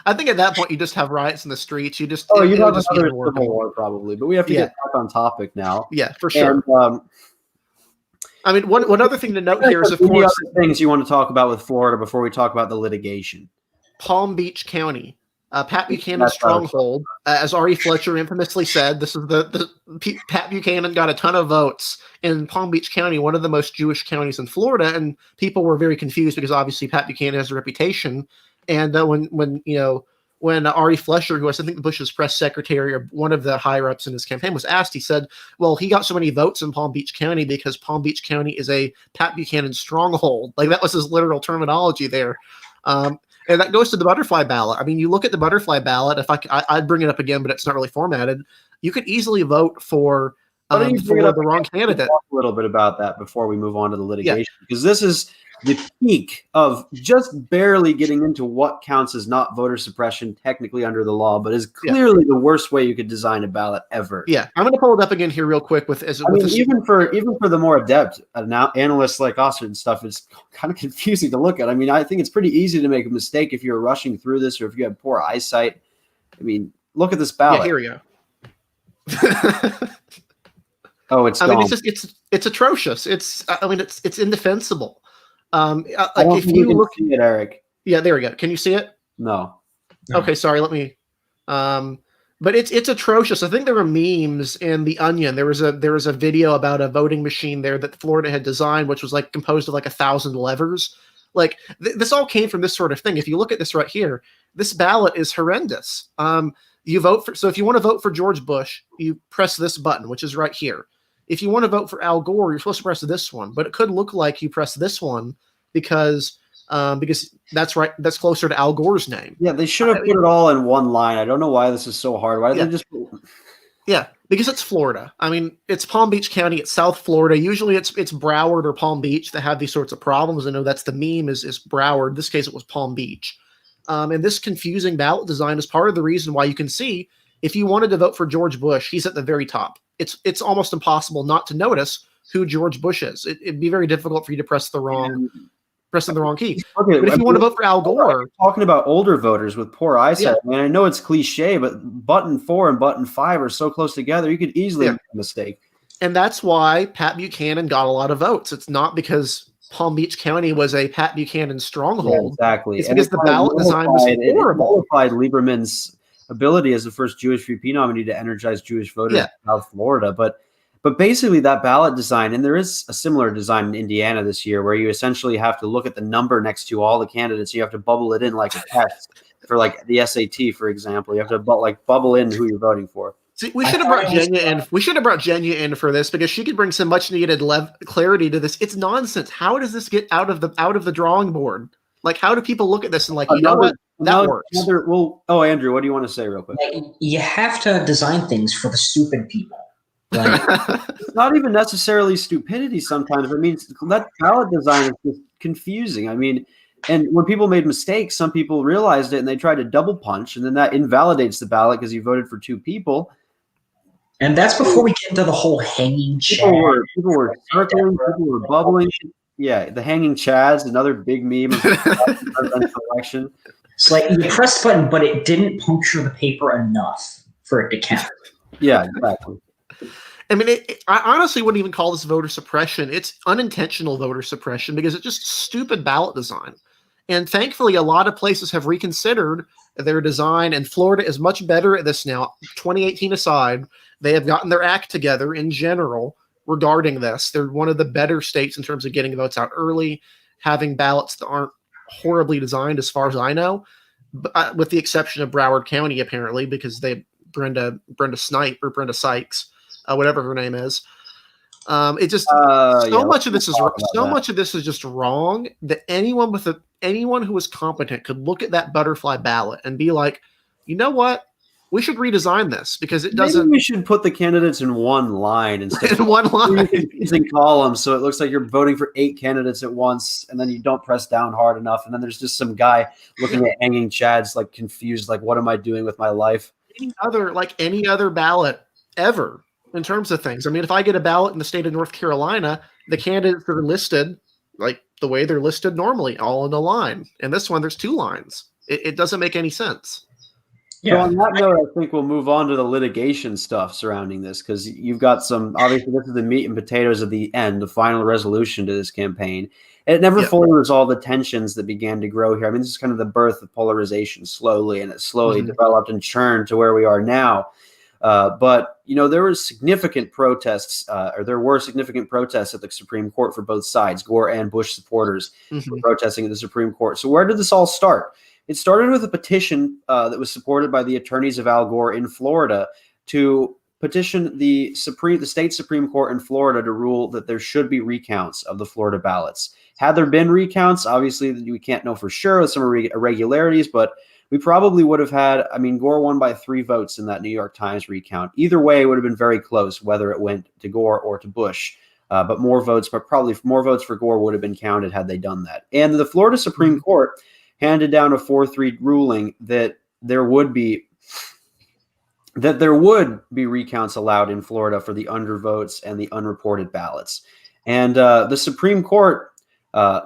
Speaker 2: I think at that point you just have riots in the streets. You just
Speaker 1: you have another civil war probably, but we have to get back on topic now.
Speaker 2: Yeah, for sure.
Speaker 1: And,
Speaker 2: I mean, one other thing to note here is, of course,
Speaker 1: things you want to talk about with Florida before we talk about the litigation.
Speaker 2: Palm Beach County. Pat Buchanan's stronghold, as Ari Fletcher infamously said, this is Pat Buchanan got a ton of votes in Palm Beach County, one of the most Jewish counties in Florida, and people were very confused because obviously Pat Buchanan has a reputation. And when Ari Fletcher, who was I think Bush's press secretary or one of the higher ups in his campaign, was asked, he said, "Well, he got so many votes in Palm Beach County because Palm Beach County is a Pat Buchanan stronghold." Like that was his literal terminology there. And that goes to the butterfly ballot. I mean, you look at the butterfly ballot. If I'd bring it up again, but it's not really formatted. You could easily vote for the wrong candidate.
Speaker 1: Talk a little bit about that before we move on to the litigation, because this is the peak of just barely getting into what counts as not voter suppression technically under the law, but is clearly the worst way you could design a ballot ever.
Speaker 2: Yeah, I'm going to pull it up again here real quick.
Speaker 1: Even for the more adept analysts like us and stuff, it's kind of confusing to look at. I mean, I think it's pretty easy to make a mistake if you're rushing through this or if you have poor eyesight. I mean, look at this ballot.
Speaker 2: Yeah, here we go.
Speaker 1: Oh, it's.
Speaker 2: I mean, it's atrocious. It's indefensible.
Speaker 1: If you look at it, Eric.
Speaker 2: Yeah, there we go. Can you see it?
Speaker 1: No.
Speaker 2: Okay, sorry. Let me. But it's atrocious. I think there were memes in The Onion. There was a video about a voting machine there that Florida had designed, which was like composed of like 1,000 levers. Like this all came from this sort of thing. If you look at this right here, this ballot is horrendous. You vote for. So if you want to vote for George Bush, you press this button, which is right here. If you want to vote for Al Gore, you're supposed to press this one, but it could look like you press this one because that's right. That's closer to Al Gore's name.
Speaker 1: Yeah, they should have put it all in one line. I don't know why this is so hard. Why did they just?
Speaker 2: Yeah, because it's Florida. I mean, it's Palm Beach County. It's South Florida. Usually, it's Broward or Palm Beach that have these sorts of problems. I know that's the meme is Broward. In this case, it was Palm Beach. And this confusing ballot design is part of the reason why you can see if you wanted to vote for George Bush, he's at the very top. It's almost impossible not to notice who George Bush is. It'd be very difficult for you to press the wrong key. Okay, but if you want to vote for Al Gore,
Speaker 1: talking about older voters with poor eyesight, I mean, I know it's cliche, but button 4 and button 5 are so close together, you could easily make a mistake.
Speaker 2: And that's why Pat Buchanan got a lot of votes. It's not because Palm Beach County was a Pat Buchanan stronghold.
Speaker 1: Exactly.
Speaker 2: It's because the ballot design was horrible.
Speaker 1: It nullified Lieberman's ability as the first Jewish VP nominee to energize Jewish voters in South Florida. But basically that ballot design, and there is a similar design in Indiana this year where you essentially have to look at the number next to all the candidates. You have to bubble it in like a test for like the SAT, for example. You have to bubble in who you're voting for.
Speaker 2: See, we should have brought Jenya in. We should have brought Jenya in for this because she could bring some much needed clarity to this. It's nonsense. How does this get out of the drawing board? Like, how do people look at this and you know what? That works.
Speaker 1: Andrew, what do you want to say real quick?
Speaker 3: You have to design things for the stupid people. Right?
Speaker 1: It's not even necessarily stupidity sometimes. I mean, that ballot design is just confusing. I mean, and when people made mistakes, some people realized it and they tried to double punch, and then that invalidates the ballot because you voted for 2 people.
Speaker 3: And that's before we get into the whole hanging chad.
Speaker 1: People were circling, people were bubbling. Yeah, the hanging chads, another big meme of the presidential election.
Speaker 3: It's like you pressed the button, but it didn't puncture the paper enough for it to count.
Speaker 1: Yeah, exactly.
Speaker 2: I mean, I honestly wouldn't even call this voter suppression. It's unintentional voter suppression because it's just stupid ballot design. And thankfully, a lot of places have reconsidered their design, and Florida is much better at this now. 2018 aside, they have gotten their act together in general regarding this. They're one of the better states in terms of getting votes out early, having ballots that aren't horribly designed as far as I know. with the exception of Broward County, apparently, because Brenda Sykes, whatever her name is. It just much of this is just wrong that anyone who is competent could look at that butterfly ballot and be like, you know what? We should redesign this because it doesn't.
Speaker 1: Maybe we should put the candidates in one line instead
Speaker 2: in one line,
Speaker 1: using columns, so it looks like you're voting for 8 candidates at once, and then you don't press down hard enough, and then there's just some guy looking at hanging chads, like confused, like what am I doing with my life?
Speaker 2: Any other ballot ever in terms of things. I mean, if I get a ballot in the state of North Carolina, the candidates are listed like the way they're listed normally, all in a line. And this one, there's 2 lines. It doesn't make any sense.
Speaker 1: Yeah. So on that note, I think we'll move on to the litigation stuff surrounding this, because you've got some, obviously this is the meat and potatoes of the end, the final resolution to this campaign. And it never fully resolved the tensions that began to grow here. I mean, this is kind of the birth of polarization slowly, and it slowly developed and churned to where we are now. But, there was significant protests, there were significant protests at the Supreme Court for both sides. Gore and Bush supporters were protesting at the Supreme Court. So where did this all start? It started with a petition that was supported by the attorneys of Al Gore in Florida to petition the state Supreme Court in Florida to rule that there should be recounts of the Florida ballots. Had there been recounts, obviously we can't know for sure with some irregularities, but we probably would have had, Gore won by 3 votes in that New York Times recount. Either way, it would have been very close, whether it went to Gore or to Bush. But probably more votes for Gore would have been counted had they done that. And the Florida Supreme Court handed down a 4-3 ruling that there would be recounts allowed in Florida for the undervotes and the unreported ballots. And the Supreme Court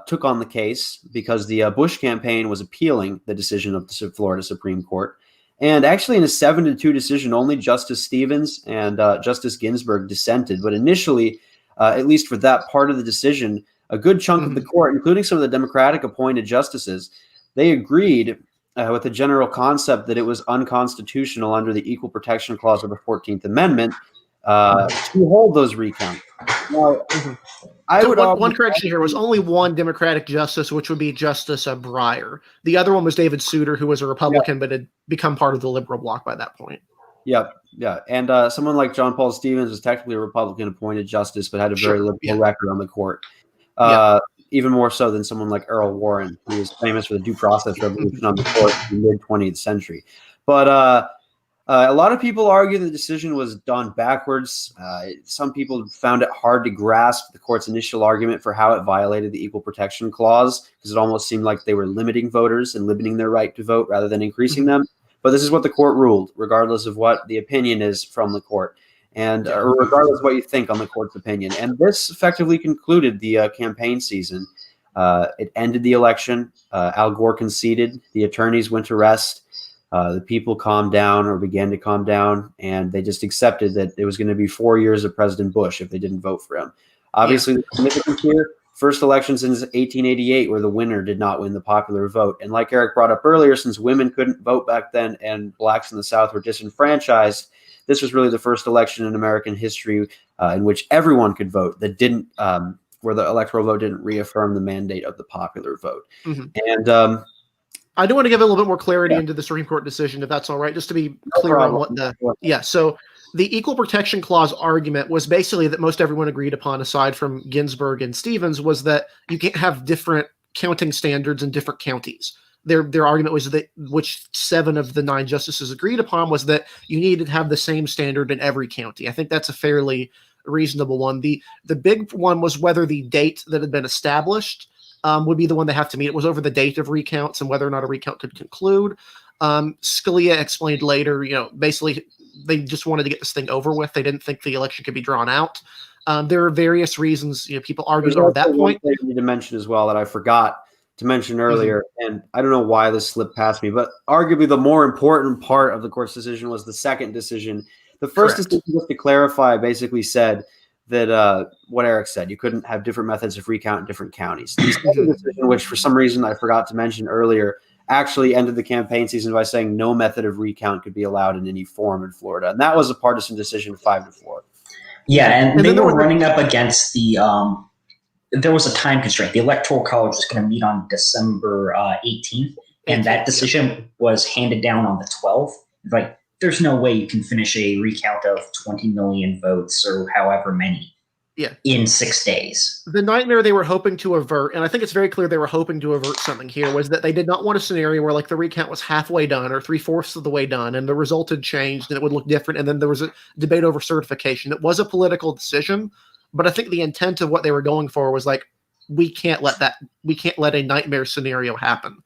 Speaker 1: took on the case because the Bush campaign was appealing the decision of the Florida Supreme Court. And actually in a 7-2 decision, only Justice Stevens and Justice Ginsburg dissented. But initially, at least for that part of the decision, a good chunk of the court, including some of the Democratic appointed justices, they agreed with the general concept that it was unconstitutional under the Equal Protection Clause of the 14th Amendment to hold those recounts. Now,
Speaker 2: one correction here was only one Democratic justice, which would be Justice Breyer. The other one was David Souter, who was a Republican, but had become part of the liberal bloc by that point.
Speaker 1: Yeah. And someone like John Paul Stevens was technically a Republican appointed justice, but had a very liberal record on the court. Even more so than someone like Earl Warren, who was famous for the due process revolution on the court in the mid-20th century. But a lot of people argue the decision was done backwards. Some people found it hard to grasp the court's initial argument for how it violated the Equal Protection Clause, because it almost seemed like they were limiting voters and limiting their right to vote rather than increasing them. But this is what the court ruled, regardless of what the opinion is from the court. And regardless of what you think on the court's opinion. And this effectively concluded the campaign season. It ended the election. Al Gore conceded. The attorneys went to rest. The people calmed down or began to calm down, and they just accepted that it was going to be 4 years of President Bush if they didn't vote for him. Obviously, the significance here, first election since 1888 where the winner did not win the popular vote. And like Eric brought up earlier, since women couldn't vote back then and blacks in the South were disenfranchised, this was really the first election in American history in which everyone could vote that didn't, where the electoral vote didn't reaffirm the mandate of the popular vote. And
Speaker 2: I do want to give a little bit more clarity into the Supreme Court decision, if that's all right, just to be clear on what so the Equal Protection Clause argument was basically that most everyone agreed upon, aside from Ginsburg and Stevens, was that you can't have different counting standards in different counties. Their argument was that, which 7 of the 9 justices agreed upon, was that you needed to have the same standard in every county. I think that's a fairly reasonable one. The big one was whether the date that had been established would be the one they have to meet. It was over the date of recounts and whether or not a recount could conclude. Scalia explained later, basically they just wanted to get this thing over with. They didn't think the election could be drawn out. There are various reasons, people argued over that point.
Speaker 1: I need to mention as well that I forgot to mention earlier, and I don't know why this slipped past me, but arguably the more important part of the court's decision was the second decision. The first decision, just to clarify, basically said that what Eric said, you couldn't have different methods of recount in different counties. The second decision, which for some reason I forgot to mention earlier, actually ended the campaign season by saying no method of recount could be allowed in any form in Florida. And that was a partisan decision, 5-4.
Speaker 3: Yeah, and they were running up against the there was a time constraint. The Electoral College was going to meet on December 18th, And that decision was handed down on the 12th. Like, there's no way you can finish a recount of 20 million votes or however many in 6 days.
Speaker 2: The nightmare they were hoping to avert, and I think it's very clear they were hoping to avert something here, was that they did not want a scenario where like the recount was halfway done or 3/4 of the way done and the result had changed and it would look different. And then there was a debate over certification. It was a political decision, but I think the intent of what they were going for was like, we can't let a nightmare scenario happen.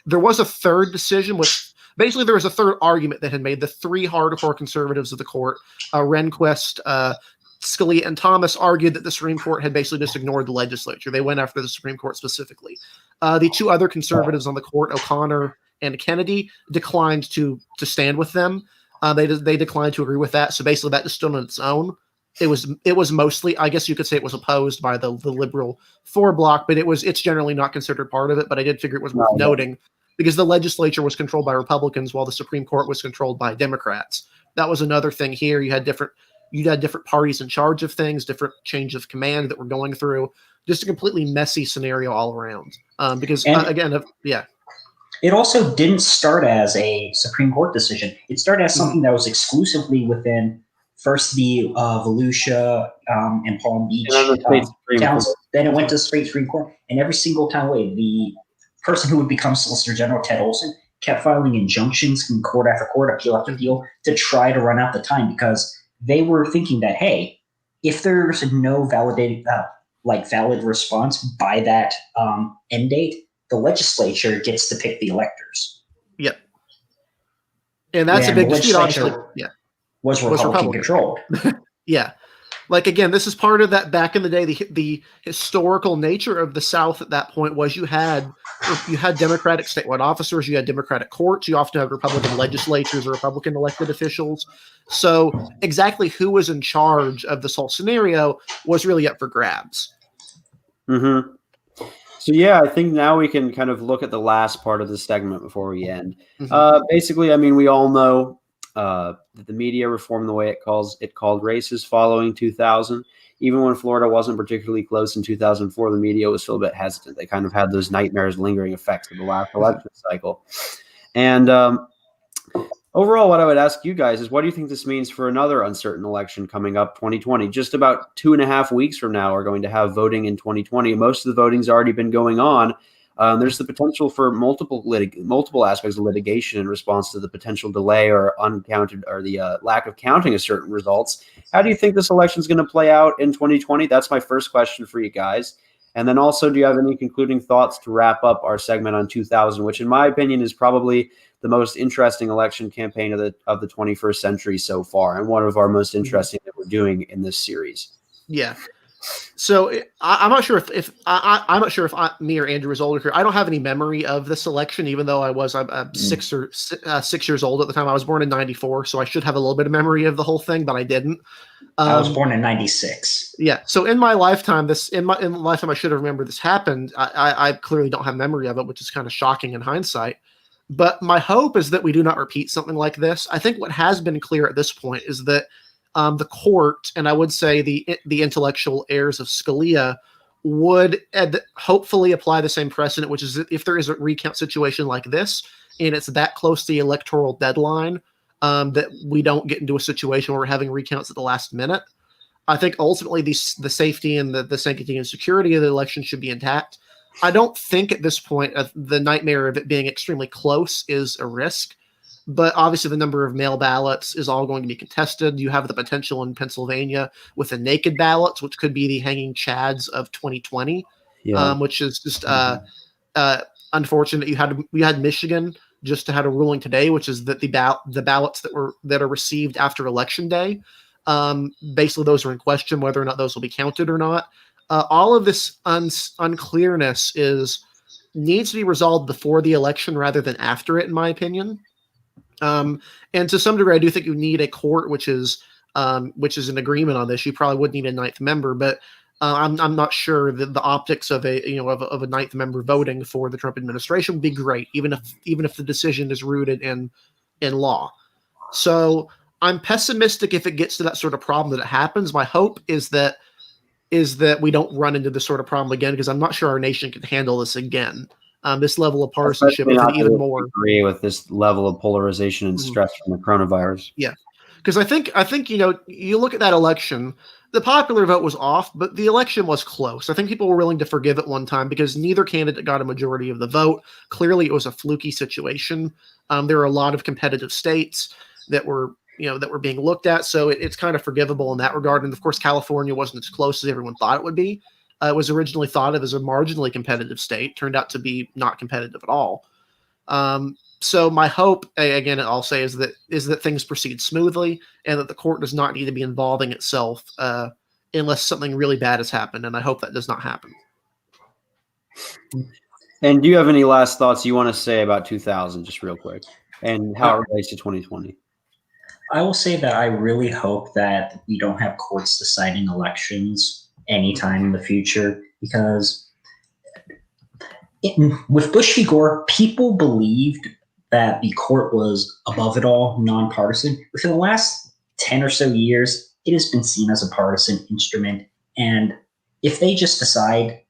Speaker 2: There was a third decision, which basically there was a third argument that had made the three hardcore conservatives of the court, Rehnquist, Scalia, and Thomas, argued that the Supreme Court had basically just ignored the legislature. They went after the Supreme Court specifically. The two other conservatives on the court, O'Connor and Kennedy, declined to stand with them. They declined to agree with that. So basically that just stood on its own. It was mostly, I guess you could say it was opposed by the liberal four bloc, but it's generally not considered part of it. But I did figure it was worth noting because the legislature was controlled by Republicans while the Supreme Court was controlled by Democrats. That was another thing here. You had different parties in charge of things, different change of command that were going through, just a completely messy scenario all around.
Speaker 3: It also didn't start as a Supreme Court decision. It started as something that was exclusively within first the Volusia and Palm Beach towns. Then it went to the state Supreme Court. And every single time the person who would become Solicitor General, Ted Olson, kept filing injunctions in court after court, appeal after appeal, to try to run out the time because they were thinking that, hey, if there's no validated, valid response by that end date, the legislature gets to pick the electors.
Speaker 2: Yep. And that's a big dispute, obviously. Yeah.
Speaker 3: Was Republican controlled.
Speaker 2: Yeah. Like, again, this is part of that back in the day, the historical nature of the South at that point was you had Democratic statewide officers, you had Democratic courts, you often had Republican legislatures or Republican elected officials. So exactly who was in charge of this whole scenario was really up for grabs.
Speaker 1: Mm-hmm. So, yeah, I think now we can kind of look at the last part of the segment before we end. Mm-hmm. Basically, I mean, we all know that the media reformed the way it called races following 2000. Even when Florida wasn't particularly close in 2004, the media was still a bit hesitant. They kind of had those nightmares lingering effects of the last election cycle. And overall, what I would ask you guys is, what do you think this means for another uncertain election coming up, 2020? Just about 2.5 weeks from now, we're going to have voting in 2020. Most of the voting's already been going on. There's the potential for multiple aspects of litigation in response to the potential delay or uncounted or the lack of counting of certain results. How do you think this election is going to play out in 2020? That's my first question for you guys. And then also, do you have any concluding thoughts to wrap up our segment on 2000, which in my opinion is probably the most interesting election campaign of the 21st century so far, and one of our most interesting that we're doing in this series?
Speaker 2: Yeah. So I'm not sure if me or Andrew was older here. I don't have any memory of this election, even though I'm 6 years old at the time. I was born in 94, so I should have a little bit of memory of the whole thing, but I didn't.
Speaker 3: I was born in 96.
Speaker 2: Yeah. So in my lifetime, I should have remembered this happened. I clearly don't have memory of it, which is kind of shocking in hindsight. But my hope is that we do not repeat something like this. I think what has been clear at this point is that the court, and I would say the intellectual heirs of Scalia, would hopefully apply the same precedent, which is that if there is a recount situation like this, and it's that close to the electoral deadline, that we don't get into a situation where we're having recounts at the last minute. I think ultimately the safety and the sanctity and security of the election should be intact. I don't think at this point the nightmare of it being extremely close is a risk. But obviously the number of mail ballots is all going to be contested. You have the potential in Pennsylvania with the naked ballots, which could be the hanging chads of 2020, which is just unfortunate. You had Michigan just had a ruling today, which is that the ballots that are received after Election Day, basically those are in question whether or not those will be counted or not. All of this unclearness needs to be resolved before the election rather than after it, in my opinion. And to some degree, I do think you need a court which is in agreement on this. You probably would need a ninth member, but I'm not sure that the optics of a ninth member voting for the Trump administration would be great, even if the decision is rooted in law. So I'm pessimistic if it gets to that sort of problem that it happens. My hope is that we don't run into this sort of problem again, because I'm not sure our nation can handle this again. this level of partisanship
Speaker 1: Especially
Speaker 2: with an
Speaker 1: not to
Speaker 2: even
Speaker 1: this
Speaker 2: more
Speaker 1: degree with this level of polarization and stress from the coronavirus.
Speaker 2: Yeah, because I think you look at that election, the popular vote was off, but the election was close. I think people were willing to forgive it one time because neither candidate got a majority of the vote. Clearly, it was a fluky situation. There were a lot of competitive states that were being looked at, so it's kind of forgivable in that regard. And of course, California wasn't as close as everyone thought it would be. It was originally thought of as a marginally competitive state, turned out to be not competitive at all. So my hope, again, I'll say, is that things proceed smoothly and that the court does not need to be involving itself unless something really bad has happened. And I hope that does not happen.
Speaker 1: And do you have any last thoughts you want to say about 2000, just real quick, and how it relates to 2020?
Speaker 3: I will say that I really hope that we don't have courts deciding elections anytime in the future, because with Bush v. Gore, people believed that the court was above it all, nonpartisan. Within the last 10 or so years, it has been seen as a partisan instrument. And if they just decide,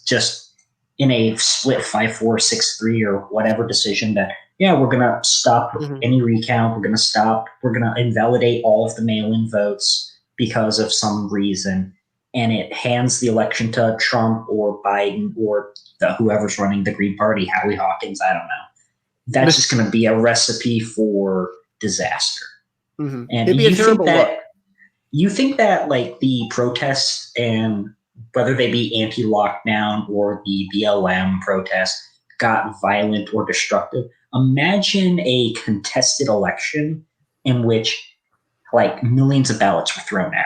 Speaker 3: just in a split 5-4, 6-3, or whatever decision, that, yeah, we're going to stop any recount, we're going to invalidate all of the mail-in votes because of some reason, and it hands the election to Trump or Biden or whoever's running the Green Party, Howie Hawkins, I don't know. That's just going to be a recipe for disaster.
Speaker 2: And
Speaker 3: it'd be a terrible look. You think that, like, the protests, and whether they be anti-lockdown or the BLM protests, got violent or destructive? Imagine a contested election in which, like, millions of ballots were thrown out.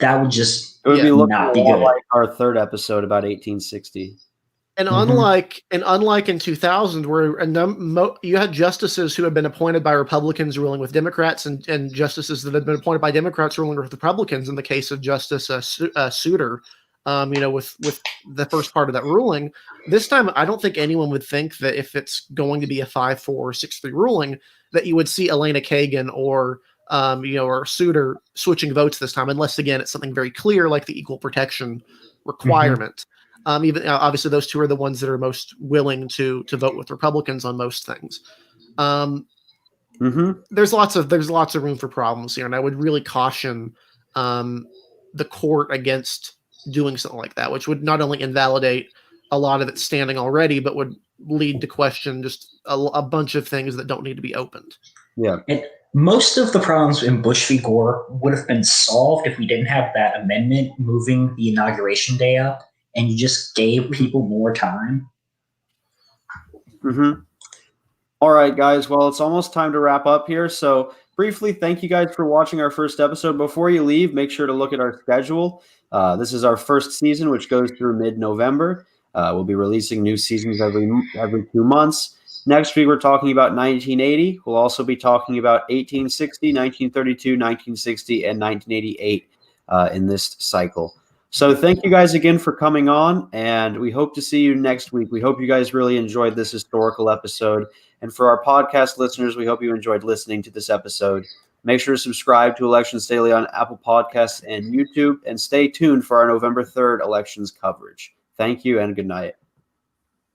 Speaker 3: That would just
Speaker 1: It would be looking
Speaker 3: not
Speaker 1: a
Speaker 3: be
Speaker 1: lot
Speaker 3: good.
Speaker 1: like our third episode about 1860.
Speaker 2: And unlike in 2000, where you had justices who had been appointed by Republicans ruling with Democrats, and justices that had been appointed by Democrats ruling with Republicans. In the case of Justice Souter, with the first part of that ruling, this time I don't think anyone would think that if it's going to be a 5-4 or 6-3 ruling, that you would see Elena Kagan or Souter switching votes this time, unless again it's something very clear like the equal protection requirement. Even obviously, those two are the ones that are most willing to vote with Republicans on most things. There's lots of room for problems here, and I would really caution the court against doing something like that, which would not only invalidate a lot of its standing already, but would lead to question just a bunch of things that don't need to be opened.
Speaker 1: Yeah.
Speaker 3: And most of the problems in Bush v. Gore would have been solved if we didn't have that amendment moving the inauguration day up, and you just gave people more time.
Speaker 1: All right, guys. Well, it's almost time to wrap up here. So briefly, thank you guys for watching our first episode. Before you leave, make sure to look at our schedule. This is our first season, which goes through mid-November. We'll be releasing new seasons every 2 months. Next week, we're talking about 1980. We'll also be talking about 1860, 1932, 1960, and 1988 in this cycle. So thank you guys again for coming on, and we hope to see you next week. We hope you guys really enjoyed this historical episode. And for our podcast listeners, we hope you enjoyed listening to this episode. Make sure to subscribe to Elections Daily on Apple Podcasts and YouTube, and stay tuned for our November 3rd elections coverage. Thank you and good night.